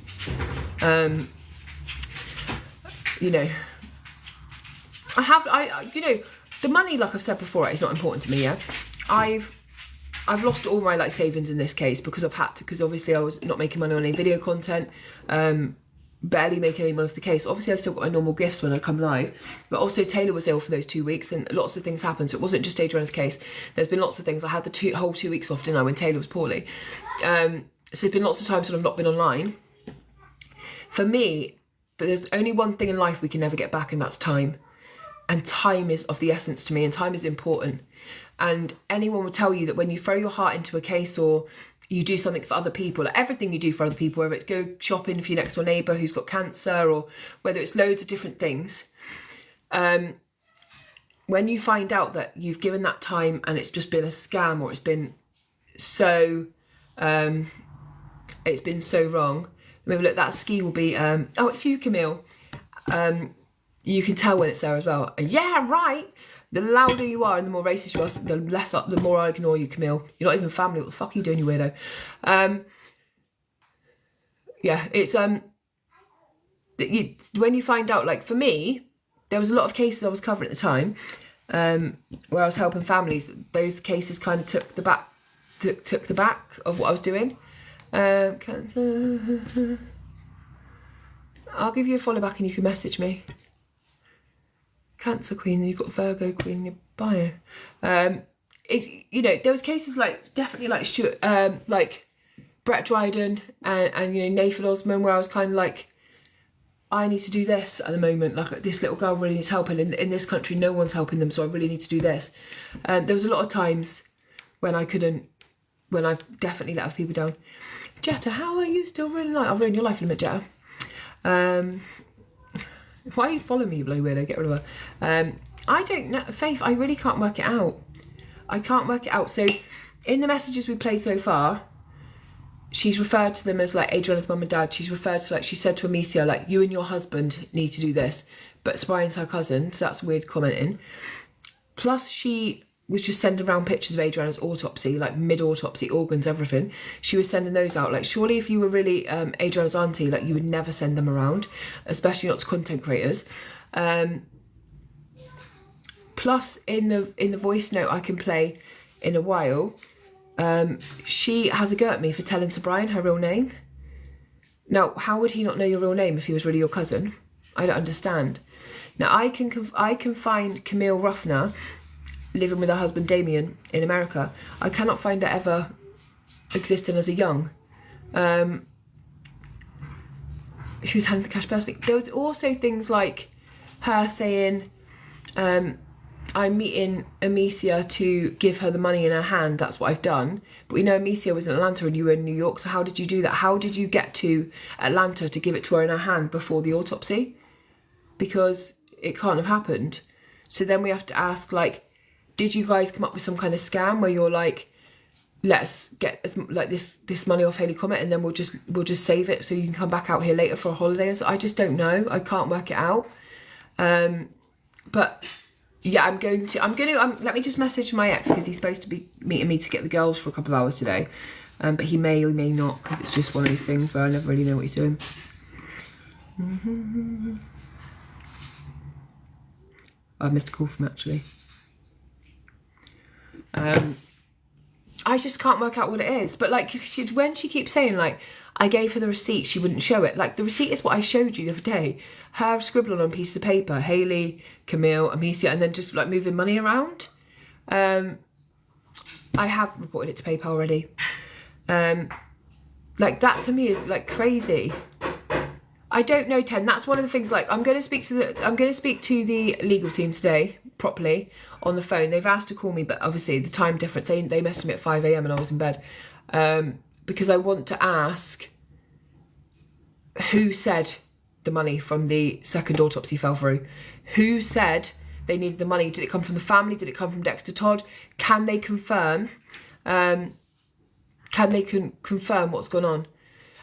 You know, you know, the money, like I've said before, is not important to me. Yeah, I've lost all my like savings in this case because I've had to, because obviously I was not making money on any video content. Barely making any money for the case. Obviously I still got my normal gifts when I come live, but also Taylor was ill for those 2 weeks and lots of things happened, so it wasn't just Adriana's case. There's been lots of things. I had the whole 2 weeks off, didn't I, when Taylor was poorly. So there's been lots of times when I've not been online. For me, but there's only one thing in life we can never get back, and that's time. And time is of the essence to me, and time is important. And anyone will tell you that when you throw your heart into a case or you do something for other people, like everything you do for other people, whether it's go shopping for your next door neighbour who's got cancer, or whether it's loads of different things, when you find out that you've given that time and it's just been a scam, or it's been so wrong. Maybe look, that ski will be oh, it's you, Camille. You can tell when it's there as well. Yeah, right. The louder you are and the more racist you are, the more I ignore you, Camille. You're not even family. What the fuck are you doing, you weirdo? Yeah, it's when you find out, like for me, there was a lot of cases I was covering at the time, where I was helping families. Those cases kind of took the back of what I was doing. Cancer. I'll give you a follow back and you can message me. Cancer Queen, and you've got Virgo Queen in your bio. You know, there was cases like, definitely like Stuart, like Brett Dryden and you know, Nathan Osman, where I was kind of like, I need to do this at the moment. Like, this little girl really needs help, and in this country no one's helping them, so I really need to do this. There was a lot of times when I couldn't when I've definitely let other people down. Jetta, how are you still ruining life? I'll ruin your life in a minute, Jetta. Why are you following me, you bloody weirdo? Get rid of her. I don't know, Faith, I really can't work it out. I can't work it out. So in the messages we played so far, she's referred to them as like Adriana's mum and dad. She's referred to like, she said to Amicia, like, you and your husband need to do this. But Brian's her cousin, so that's weird commenting. Plus she was just sending around pictures of Adriana's autopsy, like mid-autopsy, organs, everything. She was sending those out. Like, surely if you were really Adriana's auntie, like, you would never send them around, especially not to content creators. Plus, in the voice note I can play in a while, she has a go at me for telling Sir Brian her real name. Now, how would he not know your real name if he was really your cousin? I don't understand. Now, I can find Camille Ruffner living with her husband Damien in America. I cannot find her ever existing as a young. She was handing the cash personally. There was also things like her saying, I'm meeting Amicia to give her the money in her hand. That's what I've done. But we know Amicia was in Atlanta and you were in New York. So how did you do that? How did you get to Atlanta to give it to her in her hand before the autopsy? Because it can't have happened. So then we have to ask, like, did you guys come up with some kind of scam where you're like, let's get this money off Hailey Comet and then we'll just save it so you can come back out here later for a holiday? So I just don't know. I can't work it out. But yeah, let me just message my ex, because he's supposed to be meeting me to get the girls for a couple of hours today. But he may or may not, because it's just one of those things where I never really know what he's doing. I missed a call from him, actually. I just can't work out what it is. But like, when she keeps saying like, I gave her the receipt, she wouldn't show it. Like, the receipt is what I showed you the other day. Her scribbling on pieces of paper, Hailey, Camille, Amicia, and then just like moving money around. I have reported it to PayPal already. Like, that to me is like crazy. I don't know, Ten. That's one of the things. Like, I'm going to speak to the legal team today properly on the phone. They've asked to call me, but obviously the time difference. They messaged me at 5 a.m. and I was in bed, because I want to ask who said the money from the second autopsy fell through. Who said they needed the money? Did it come from the family? Did it come from Dexter Todd? Can they confirm? Confirm what's gone on?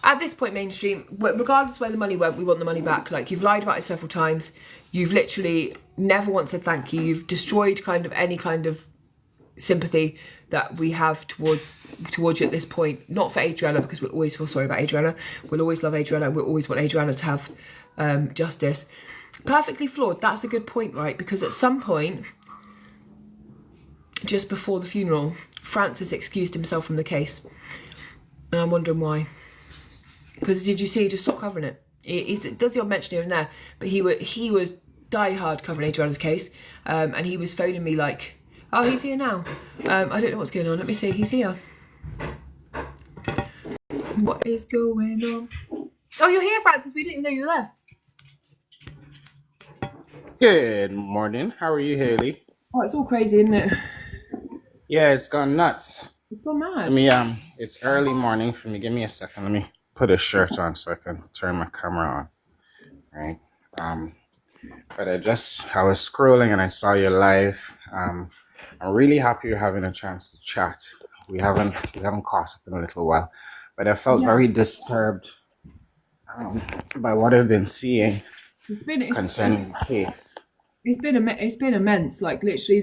At this point, mainstream, regardless of where the money went, we want the money back. Like, you've lied about it several times. You've literally never once said thank you. You've destroyed kind of any kind of sympathy that we have towards you at this point. Not for Adriana, because we'll always feel sorry about Adriana. We'll always love Adriana. We'll always want Adriana to have justice. Perfectly flawed. That's a good point, right? Because at some point, just before the funeral, Francis excused himself from the case. And I'm wondering why. Because did you see he just stopped covering it? He does the odd mention here and there, but he was die-hard covering Adriana's case, and he was phoning me like, oh, he's here now. I don't know what's going on. Let me see. He's here. What is going on? Oh, you're here, Francis. We didn't even know you were there. Good morning. How are you, Hailey? Oh, it's all crazy, isn't it? Yeah, it's gone nuts. It's gone mad. Let me it's early morning for me. Give me a second. Let me put a shirt on so I can turn my camera on. Right. But I was scrolling and I saw you live. I'm really happy you're having a chance to chat. We haven't caught up in a little while, but I felt very disturbed by what I've been seeing concerning the case. It's been immense. Like, literally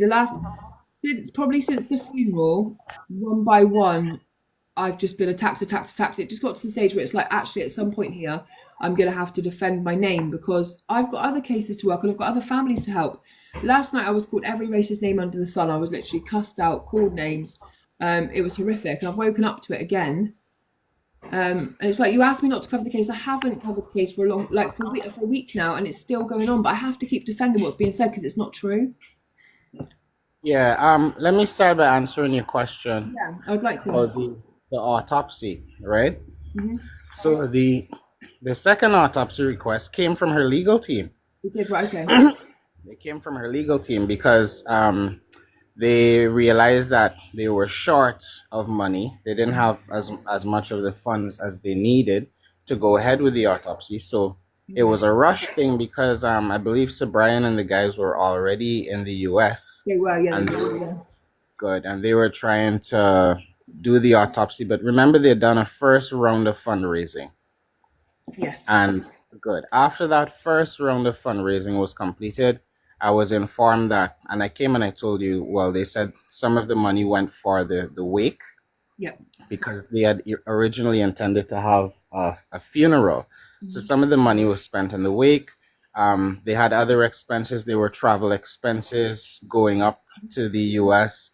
since the funeral, one by one, I've just been attacked. It just got to the stage where it's like, actually, at some point here, I'm going to have to defend my name, because I've got other cases to work on. I've got other families to help. Last night, I was called every racist name under the sun. I was literally cussed out, called names. It was horrific. And I've woken up to it again. And it's like, you asked me not to cover the case. I haven't covered the case for a week now, and it's still going on. But I have to keep defending what's being said, because it's not true. Yeah. Let me start by answering your question. Yeah, I would like to. About the autopsy, right? Mm-hmm. So the second autopsy request came from her legal team. We did, right? Okay. They came from her legal team because They realized that they were short of money. They didn't have as much of the funds as they needed to go ahead with the autopsy. So it was a rush thing because I believe Sir Brian and the guys were already in the US They were, yeah, and they they were, were yeah. good and they were trying to do the autopsy. But remember, they had done a first round of fundraising. Yes. And good. After that first round of fundraising was completed, I was informed that, and I came and I told you, well, they said some of the money went for the wake Yep. because they had originally intended to have a funeral. So some of the money was spent in the wake. They had other expenses. They were travel expenses going up to the US.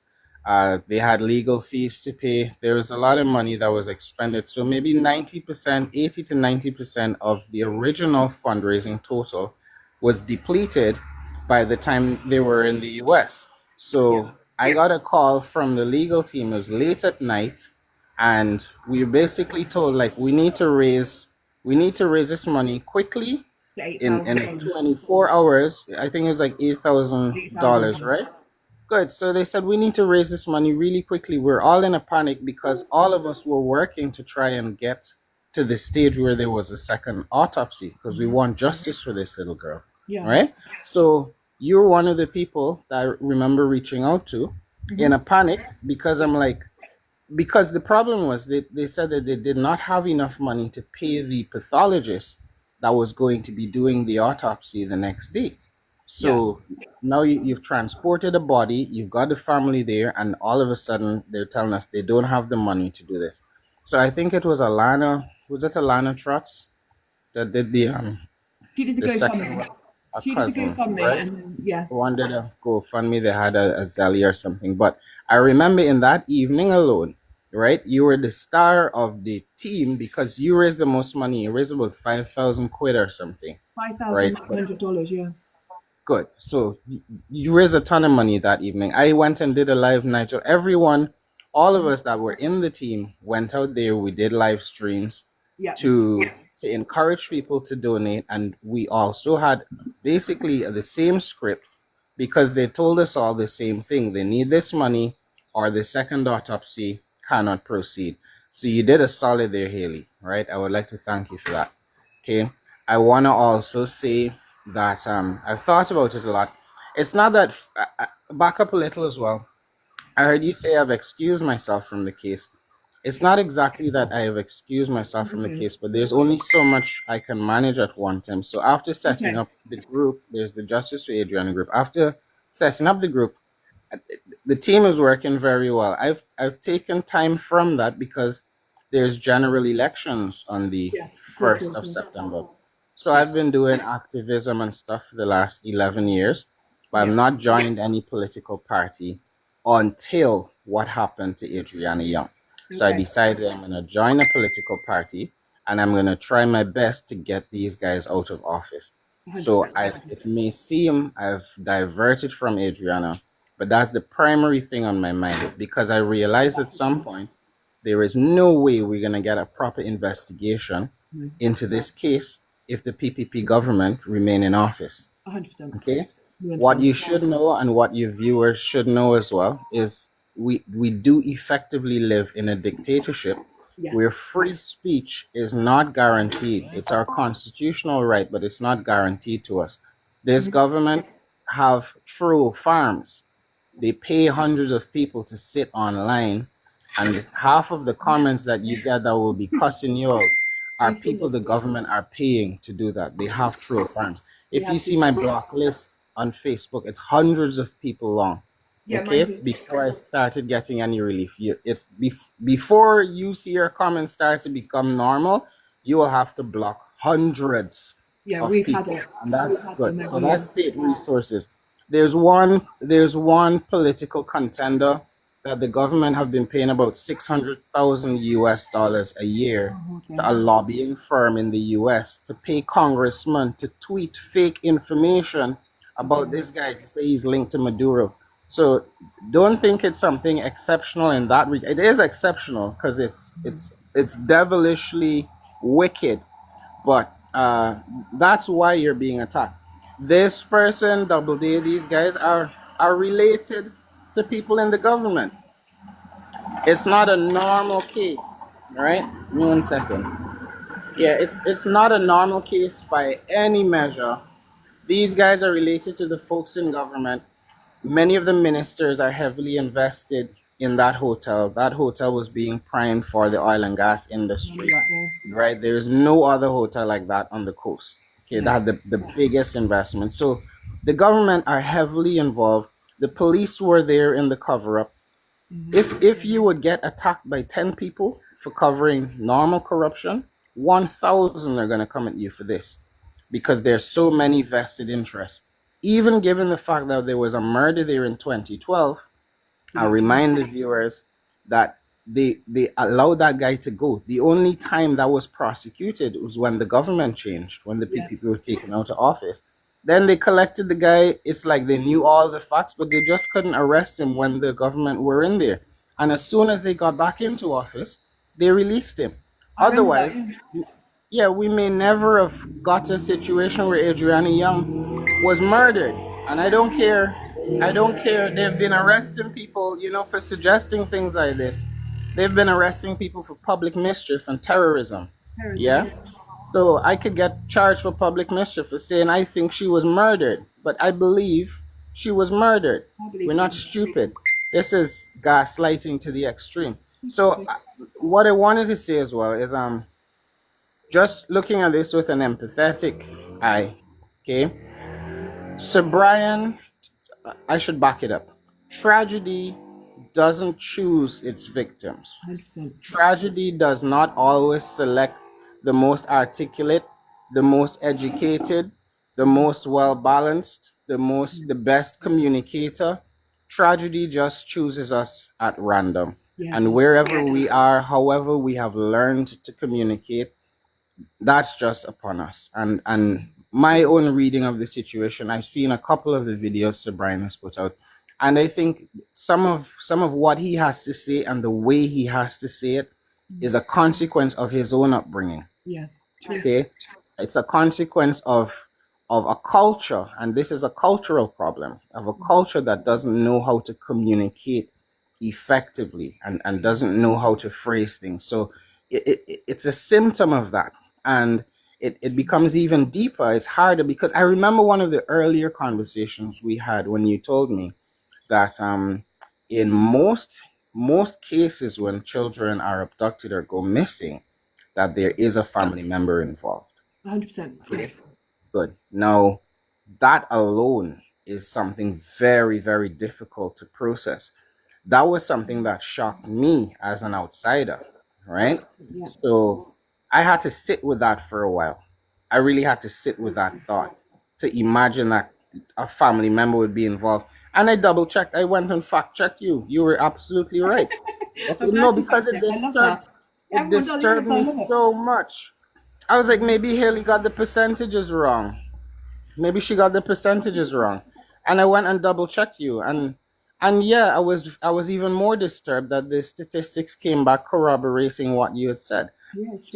They had legal fees to pay. There was a lot of money that was expended. So maybe 90%, 80 to 90% of the original fundraising total was depleted by the time they were in the US. So I got a call from the legal team. It was late at night, and we were basically told like we need to raise this money quickly The in £8,000. 24 hours. I think it was like $8,000, £8,000. right? Good. So they said we need to raise this money really quickly. We're all in a panic because all of us were working to try and get to the stage where there was a second autopsy because we want justice for this little girl. Yeah. Right? So you're one of the people that I remember reaching out to in a panic because I'm like, because the problem was they said that they did not have enough money to pay the pathologist that was going to be doing the autopsy the next day. So now you've transported a body, you've got the family there, and all of a sudden they're telling us they don't have the money to do this. So I think it was Alana Trotz that did She did the the second GoFundMe. one, a She did the cousin, GoFundMe, right? and then, yeah. One did a GoFundMe. They had a Zelly or something. But I remember in that evening alone, right? You were the star of the team because you raised the most money. You raised about 5,000 quid or something, right? But $5,900, yeah. good. So you raised a ton of money that evening. I went and did a live Nigel. Everyone, all of us that were in the team went out there. We did live streams Yeah. to encourage people to donate, and we also had basically the same script because they told us all the same thing. They need this money or the second autopsy cannot proceed. So you did a solid there, Hailey, right? I would like to thank you for that. Okay. I want to also say that I've thought about it a lot. It's not that, back up a little as well. I heard you say I've excused myself from the case. It's not exactly that I have excused myself from the case, but there's only so much I can manage at one time. So after setting up the group, there's the Justice for Adriana group. After setting up the group, the team is working very well. I've taken time from that because there's general elections on the Yeah. 1st of September. So I've been doing activism and stuff for the last 11 years, but I've not joined any political party until what happened to Adriana Young. So I decided I'm going to join a political party and I'm going to try my best to get these guys out of office. So it may seem I've diverted from Adriana, but that's the primary thing on my mind because I realized at some point there is no way we're going to get a proper investigation into this case if the PPP government remain in office. 100%. Okay? What you should know and what your viewers should know as well is we do effectively live in a dictatorship where free speech is not guaranteed. It's our constitutional right, but it's not guaranteed to us. This government have troll farms. They pay hundreds of people to sit online, and half of the comments that you get that will be cussing you out are people the government are paying to do that. They have troll farms. If you see my block list on Facebook, it's hundreds of people long. Okay, before I started getting any relief, it's before you see your comments start to become normal, you will have to block hundreds of people, and that's good. So that's state resources. There's one political contender that the government have been paying about $600,000 a year to a lobbying firm in the US to pay congressmen to tweet fake information about this guy to say he's linked to Maduro. So don't think it's something exceptional in that regard. It is exceptional because it's devilishly wicked, but that's why you're being attacked. This person, Double D, these guys are related to people in the government. It's not a normal case, right? Give me 1 second. Yeah, it's not a normal case by any measure. These guys are related to the folks in government. Many of the ministers are heavily invested in that hotel. That hotel was being primed for the oil and gas industry, right? There's no other hotel like that on the coast. Okay, that had the biggest investment. So the government are heavily involved. The police were there in the cover up. If you would get attacked by 10 people for covering normal corruption, 1,000 are going to come at you for this because there's so many vested interests. Even given the fact that there was a murder there in 2012, I remind the viewers that they allowed that guy to go. The only time that was prosecuted was when the government changed, when the people were taken out of office. Then they collected the guy. It's like they knew all the facts, but they just couldn't arrest him when the government were in there. And as soon as they got back into office, they released him. Otherwise, yeah, we may never have got to a situation where Adriana Young was murdered. And I don't care. I don't care. They've been arresting people, for suggesting things like this. They've been arresting people for public mischief and terrorism. Yeah. So I could get charged for public mischief for saying I think she was murdered, but I believe she was murdered. We're not stupid. This is gaslighting to the extreme. So what I wanted to say as well is just looking at this with an empathetic eye. Okay. Sir Brian, I should back it up. Tragedy doesn't choose its victims. Tragedy does not always select the most articulate, the most educated, the most well balanced, the best communicator. Tragedy just chooses us at random. And wherever we are, however we have learned to communicate, that's just upon us. And my own reading of the situation, I've seen a couple of the videos Sir Brian has put out, and I think some of what he has to say and the way he has to say it is a consequence of his own upbringing. Okay, it's a consequence of a culture, and this is a cultural problem of a culture that doesn't know how to communicate effectively and doesn't know how to phrase things. So it's a symptom of that, and it becomes even deeper. It's harder because I remember one of the earlier conversations we had when you told me that in most cases when children are abducted or go missing, that there is a family member involved. 100%. Yes. Good. Now, that alone is something very, very difficult to process. That was something that shocked me as an outsider, right? So I had to sit with that for a while. I really had to sit with that thought to imagine that a family member would be involved. And I double checked. I went and fact checked you. You were absolutely right. Okay, no, because it disturbed me so much. I was like, maybe Hailey got the percentages wrong. Maybe she got the percentages wrong. And I went and double checked you. And yeah, I was even more disturbed that the statistics came back corroborating what you had said.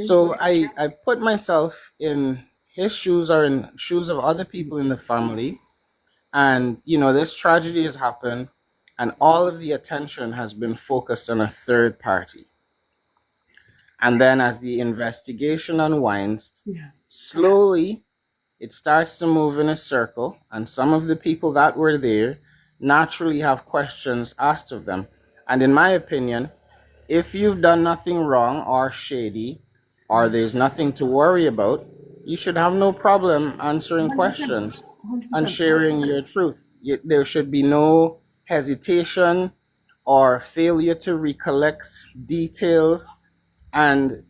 So I put myself in his shoes or in shoes of other people in the family. And, this tragedy has happened and all of the attention has been focused on a third party. And then as the investigation unwinds, slowly it starts to move in a circle. And some of the people that were there naturally have questions asked of them. And in my opinion, if you've done nothing wrong or shady, or there's nothing to worry about, you should have no problem answering questions and sharing your truth. There should be no hesitation or failure to recollect details. And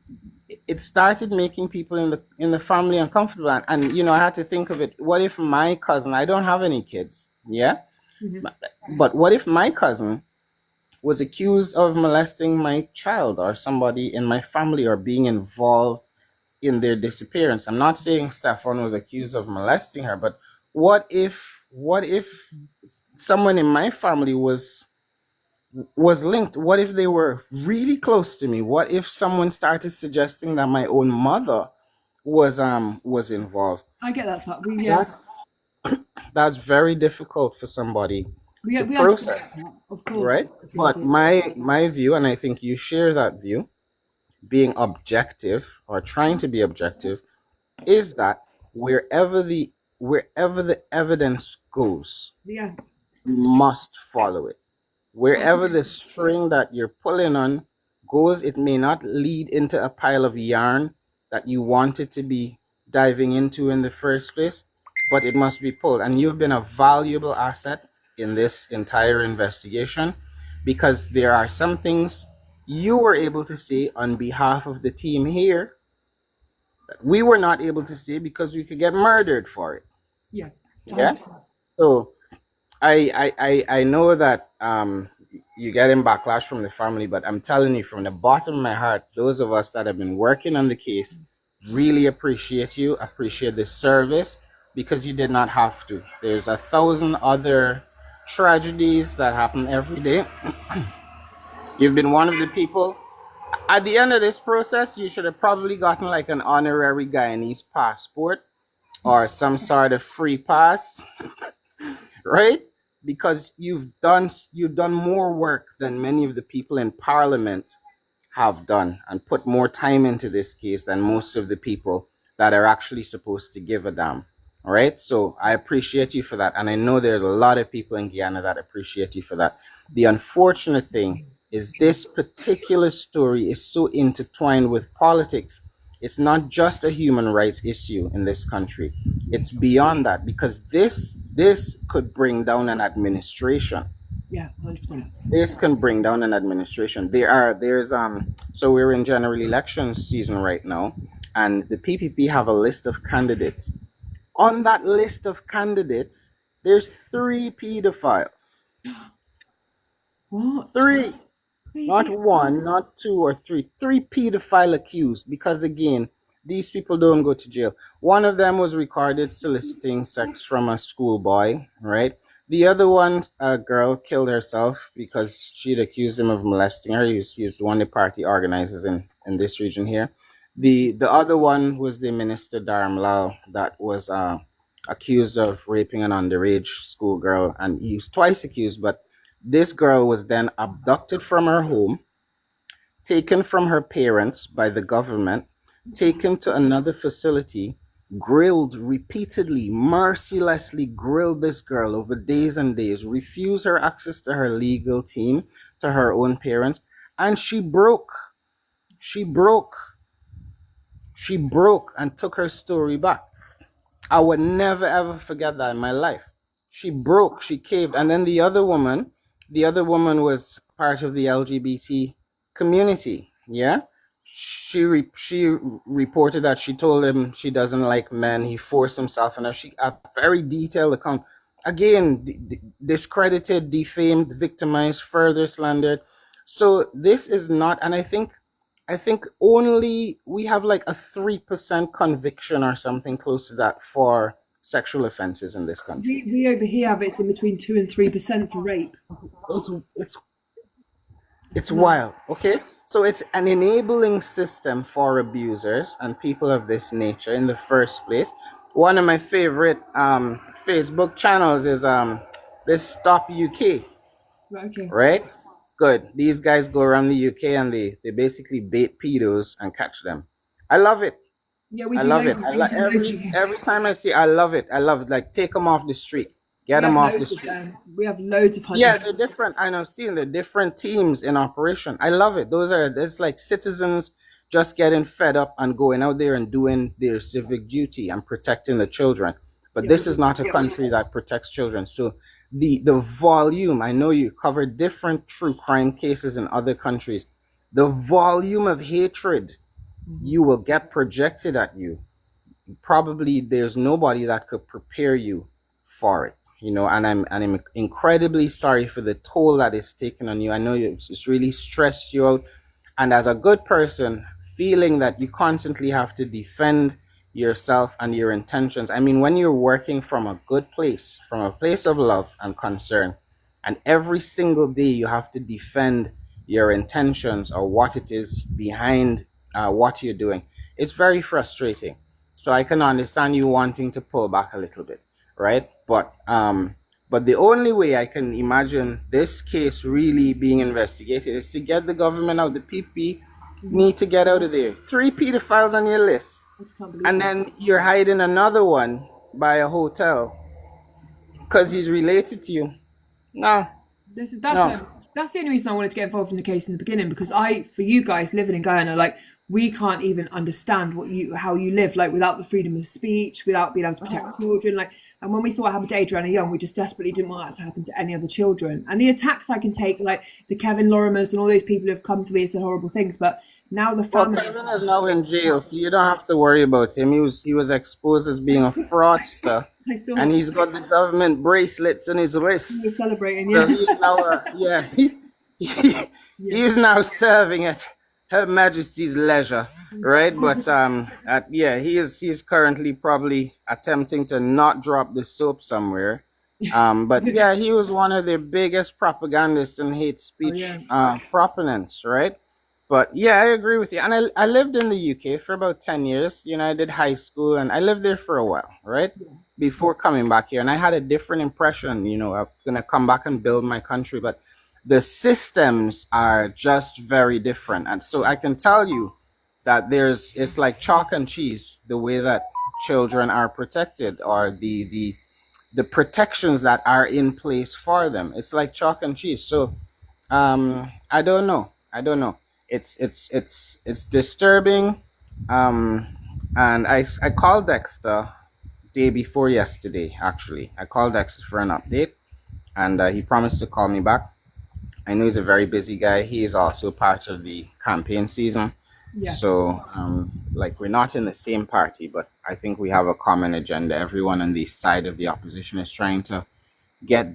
it started making people in the family uncomfortable. And I had to think of it. What if my cousin? I don't have any kids. Yeah. But what if my cousin was accused of molesting my child or somebody in my family or being involved in their disappearance? I'm not saying Stefan was accused of molesting her, but what if someone in my family was linked? What if they were really close to me? What if someone started suggesting that my own mother was involved? I get that. That's very difficult for somebody We to we understand process, that, of course. right? It's But important. my view, and I think you share that view, being objective or trying to be objective, is that wherever the wherever the evidence goes, Yeah. you must follow it. Oh, Wherever the string that you're pulling on goes, it may not lead into a pile of yarn that you wanted to be diving into in the first place, but it must be pulled. And you've been a valuable asset in this entire investigation because there are some things you were able to say on behalf of the team here that we were not able to say because we could get murdered for it. yeah. Yeah. 100%. So I know that you're getting backlash from the family, but I'm telling you from the bottom of my heart, those of us that have been working on the case really appreciate you, appreciate the service because you did not have to. There's 1,000 other tragedies that happen every day. You've been one of the people. At the end of this process, you should have probably gotten like an honorary Guyanese passport or some sort of free pass, right? Because you've done more work than many of the people in parliament have done and put more time into this case than most of the people that are actually supposed to give a damn. All right. So I appreciate you for that. And I know there's a lot of people in Guyana that appreciate you for that. The unfortunate thing is this particular story is so intertwined with politics. It's not just a human rights issue in this country. It's beyond that because this could bring down an administration. Yeah, 100%. This can bring down an administration. So we're in general elections season right now, and the PPP have a list of candidates. On that list of candidates, there's three pedophiles. What? Three. Not Maybe. one, not two or three. Three pedophile accused because again, these people don't go to jail. One of them was recorded soliciting sex from a schoolboy, right? The other one, a girl, killed herself because she'd accused him of molesting her. He's the one the party organizes in this region here. The other one was the minister Dharam Lal that was accused of raping an underage schoolgirl, and he was twice accused, but this girl was then abducted from her home, taken from her parents by the government, taken to another facility, grilled repeatedly, mercilessly grilled this girl over days and days, refused her access to her legal team, to her own parents, and she broke. She broke. She broke and took her story back. I would never ever forget that in my life. She broke, she caved, and then the other woman was part of the LGBT community. Yeah, she reported that she told him she doesn't like men. He forced himself on her. She a very detailed account. Again, discredited, defamed, victimized, further slandered. So this is not, and I think only we have like a 3% conviction or something close to that for sexual offenses in this country. We over here have it's in between 2 and 3% for rape. It's it's No. wild, okay? So it's an enabling system for abusers and people of this nature in the first place. One of my favorite Facebook channels is this Stop UK, Right, okay. right? Good. These guys go around the UK and they basically bait pedos and catch them. I love it. Yeah, we I do love loads it. of I we love do loads of every time I see. I love it. I love it. Like take them off the street. Get we have them off the loads of street. them. We have loads of Yeah, hunting. they're different. I know. Seeing the different teams in operation. I love it. There's like citizens just getting fed up and going out there and doing their civic duty and protecting the children. But Yeah, this is not a country that protects children. So the volume. I know you covered different true crime cases in other countries. The volume of hatred you will get projected at you, probably there's nobody that could prepare you for it, and I'm incredibly sorry for the toll that is taken on you. I know it's really stressed you out, and as a good person, feeling that you constantly have to defend yourself and your intentions. I mean, when you're working from a good place, from a place of love and concern, and every single day you have to defend your intentions or what it is behind what you're doing, it's very frustrating. So I can understand you wanting to pull back a little bit, right? But But the only way I can imagine this case really being investigated is to get the government out. The PP need to get out of there. 3 pedophiles on your list. I can't believe And that. then you're hiding another one by a hotel because he's related to you. No, no. That's the only reason I wanted to get involved in the case in the beginning, because for you guys living in Guyana, like, we can't even understand how you live, like, without the freedom of speech, without being able to protect children, like. And when we saw what happened to Adriana Young, we just desperately didn't want that to happen to any other children. And the attacks I can take, like the Kevin Lorimers and all those people who have come for me and said horrible things, but now the Well, family. Kevin is now in jail, so you don't have to worry about him. He was exposed as being a fraudster, and he's got the government bracelets on his We're wrists. celebrating, So yeah. he is now, he is now serving at Her Majesty's leisure, right? But he's currently probably attempting to not drop the soap somewhere. But yeah, he was one of their biggest propagandists and hate speech proponents, right? But yeah, I agree with you. And I lived in the UK for about 10 years. You know, I did high school and I lived there for a while, right? Before coming back here. And I had a different impression, you know, I'm going to come back and build my country. But the systems are just very different. And so I can tell you that it's like chalk and cheese, the way that children are protected, or the protections that are in place for them. It's like chalk and cheese. So I don't know. It's disturbing. And I called Dexter day before yesterday. Actually, I called Dexter for an update, and he promised to call me back. I know he's a very busy guy. He is also part of the campaign season. Yeah. So, like, we're not in the same party, but I think we have a common agenda. Everyone on the side of the opposition is trying to get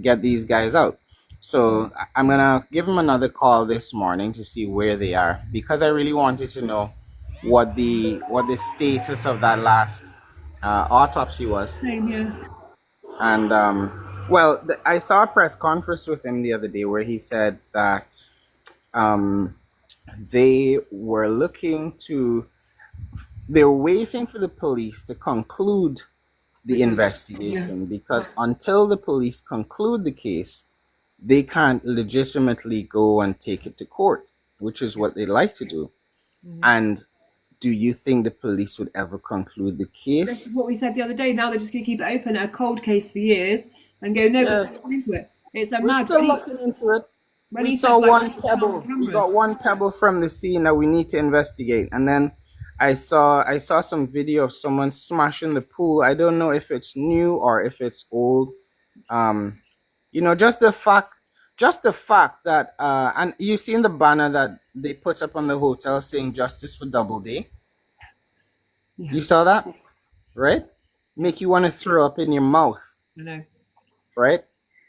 get these guys out. So I'm gonna give him another call this morning to see where they are, because I really wanted to know what the status of that last autopsy was. Same, yeah. And well, I saw a press conference with him the other day where he said that they were they're waiting for the police to conclude the investigation, because until the police conclude the case, they can't legitimately go and take it to court, which is what they like to do. And do you think the police would ever conclude the case? This is what we said the other day. Now they're just going to keep it open at a cold case for years and go, no, we're still looking into it. It's a We're mad. still looking into it. We saw one pebble. We got one pebble from the scene that we need to investigate. And then I saw some video of someone smashing the pool. I don't know if it's new or if it's old. You know, just the fact that and you seen the banner that they put up on the hotel saying "Justice for Doubleday." Yeah. You saw that, right? Make you want to throw up in your mouth. I know. Right?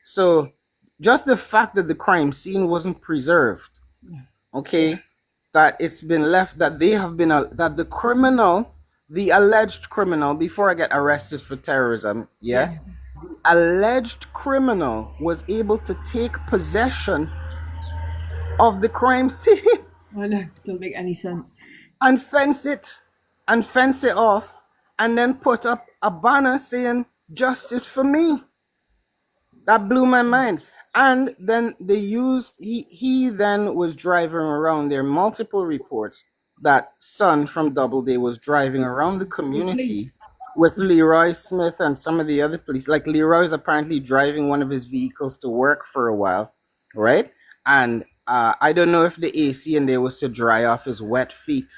So just the fact that the crime scene wasn't preserved, okay, that it's been left, that they have been that the criminal, the alleged criminal, before I get arrested for terrorism, the alleged criminal was able to take possession of the crime scene I know. Doesn't make any sense. and fence it off, and then put up a banner saying "Justice for me." That blew my mind. And then they used, he then was driving around. There are multiple reports that Son from Doubleday was driving around the community with Leroy Smith and some of the other police. Like, Leroy is apparently driving one of his vehicles to work for a while, right? And I don't know if the AC in there was to dry off his wet feet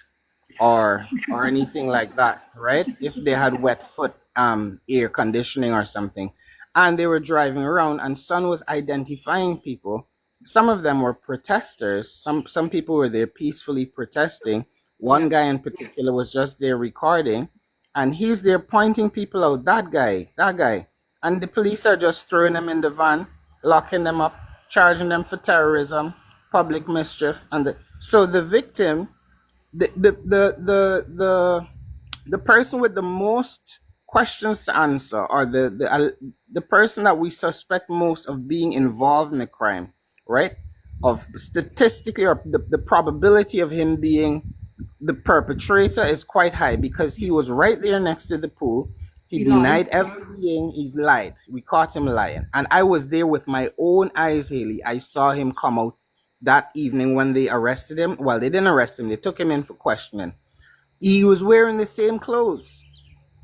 or anything like that, right? If they had wet foot air conditioning or something. And they were driving around, and Son was identifying people. Some of them were protesters. Some people were there peacefully protesting. One guy in particular was just there recording, and he's there pointing people out. That guy. And the police are just throwing them in the van, locking them up, charging them for terrorism, public mischief. And so the victim, the person with the most questions to answer, or the person that we suspect most of being involved in the crime, right? Of statistically, or the probability of him being the perpetrator is quite high, because he was right there next to the pool. He He lied. denied everything. He's lied. We caught him lying. And I was there with my own eyes, Hailey. I saw him come out that evening when they arrested him. Well, they didn't arrest him. They took him in for questioning. He was wearing the same clothes.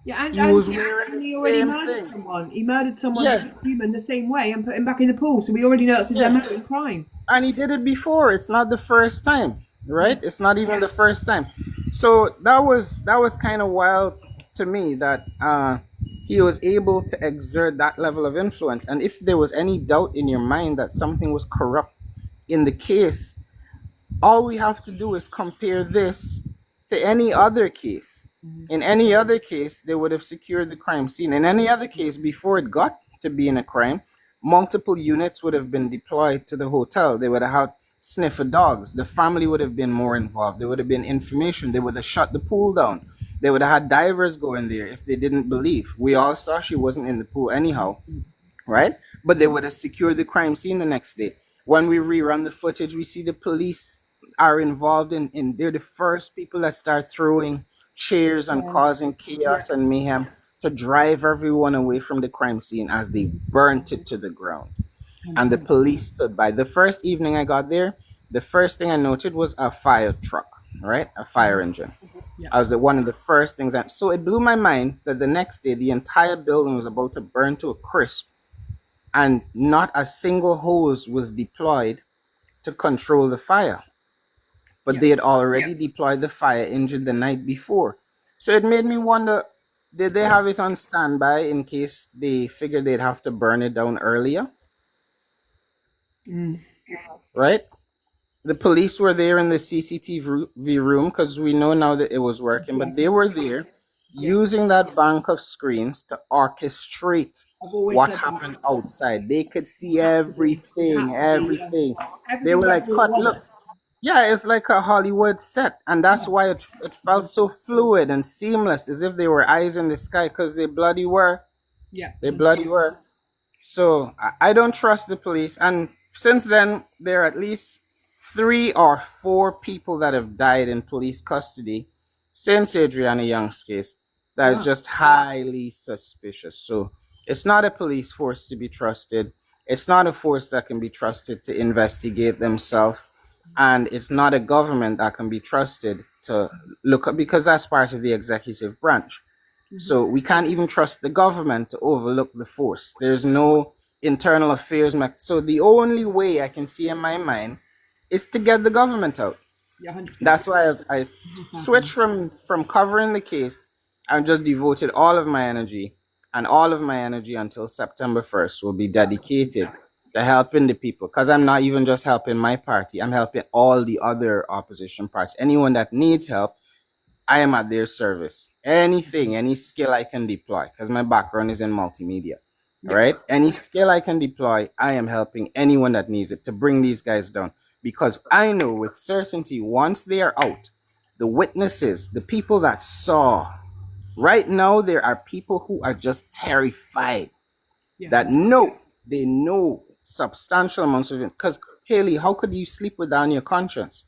Yeah, He was wearing and the he already same murdered thing. someone. He murdered someone's Yeah, human the same way and put him back in the pool. So we already know it's his yeah. MO in crime. And he did it before. It's not the first time, Yeah. right? It's not even the first time. So that was kind of wild to me that he was able to exert that level of influence. And if there was any doubt in your mind that something was corrupt in the case, all we have to do is compare this to any other case. In any other case, they would have secured the crime scene. In any other case, before it got to being a crime, multiple units would have been deployed to the hotel. They would have had sniffer dogs. The family would have been more involved. There would have been information. They would have shut the pool down. They would have had divers go in there if they didn't believe. We all saw she wasn't in the pool anyhow, right? But they would have secured the crime scene the next day. When we rerun the footage, we see the police are involved in they're the first people that start throwing chairs and Yeah. causing chaos and mayhem to drive everyone away from the crime scene as they burnt it to the ground. And the police stood by. The first evening I got there, the first thing I noted was a fire truck, right? A fire engine. Yeah. As one of the first things. So it blew my mind that the next day the entire building was about to burn to a crisp, and not a single hose was deployed to control the fire. But Yeah. they had already deployed the fire engine the night before. So it made me wonder, did they have it on standby in case they figured they'd have to burn it down earlier? Mm. Right? The police were there in the CCTV room because we know now that it was working, but they were there using that bank of screens to orchestrate I've always what said happened outside. They could see everything, everything. They everything's were like like, cut, look. honest. Yeah, it's like a Hollywood set. And that's why it felt so fluid and seamless, as if they were eyes in the sky, because they bloody were. Yeah. They bloody were. So I don't trust the police. And since then, there are at least 3 or 4 people that have died in police custody since Adriana Young's case. That is just highly suspicious. So it's not a police force to be trusted. It's not a force that can be trusted to investigate themselves. And it's not a government that can be trusted to look at, because that's part of the executive branch. So we can't even trust the government to overlook the force. There's no internal affairs. So the only way I can see in my mind is to get the government out. Yeah, 100%. That's why I switched from covering the case and just devoted all of my energy, and all of my energy until September 1st will be dedicated to helping the people. Because I'm not even just helping my party, I'm helping all the other opposition parties. Anyone that needs help, I am at their service. Anything, any skill I can deploy, because my background is in multimedia. All right? Any skill I can deploy, I am helping anyone that needs it to bring these guys down. Because I know with certainty, once they are out, the witnesses, the people that saw, right now, there are people who are just terrified that they know substantial amounts of it. Because, Hailey, how could you sleep with that on your conscience?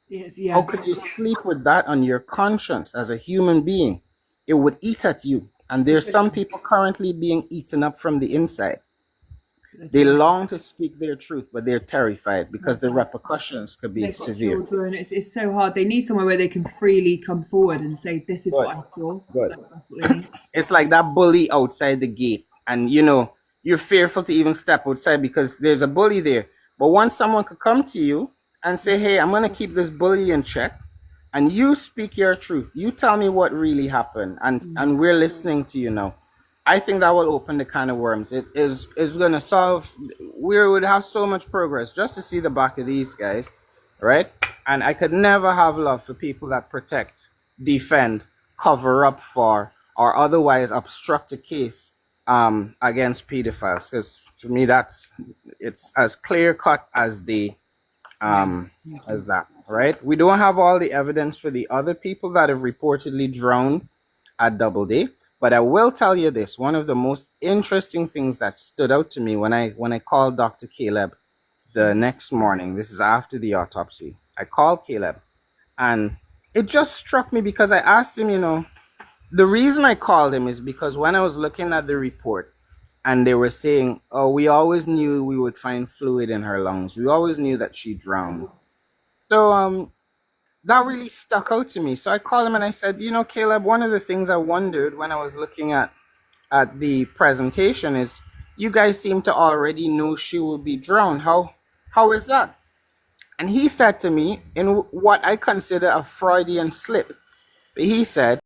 Yes, yeah. How could you sleep with that on your conscience as a human being? It would eat at you. And there's some people currently being eaten up from the inside. They long to speak their truth, but they're terrified because the repercussions could be They've got severe. children. It's so hard. They need somewhere where they can freely come forward and say, "This is what I feel." Good. That's what they need. It's like that bully outside the gate, and you're fearful to even step outside because there's a bully there. But once someone could come to you and say, "Hey, I'm gonna keep this bully in check," and you speak your truth, you tell me what really happened, and we're listening to you now. I think that will open the can of worms. It is gonna solve. We would have so much progress just to see the back of these guys, right? And I could never have love for people that protect, defend, cover up for, or otherwise obstruct a case against pedophiles. Because to me, it's as clear cut as as that, right? We don't have all the evidence for the other people that have reportedly drowned at Doubleday. But I will tell you this: one of the most interesting things that stood out to me when I called Dr. Caleb the next morning. This is after the autopsy. I called Caleb, and it just struck me because I asked him, The reason I called him is because when I was looking at the report and they were saying, oh, we always knew we would find fluid in her lungs. We always knew that she drowned. So that really stuck out to me. So I called him and I said, you know, Caleb, one of the things I wondered when I was looking at the presentation is you guys seem to already know she will be drowned. How is that? And he said to me in what I consider a Freudian slip, he said,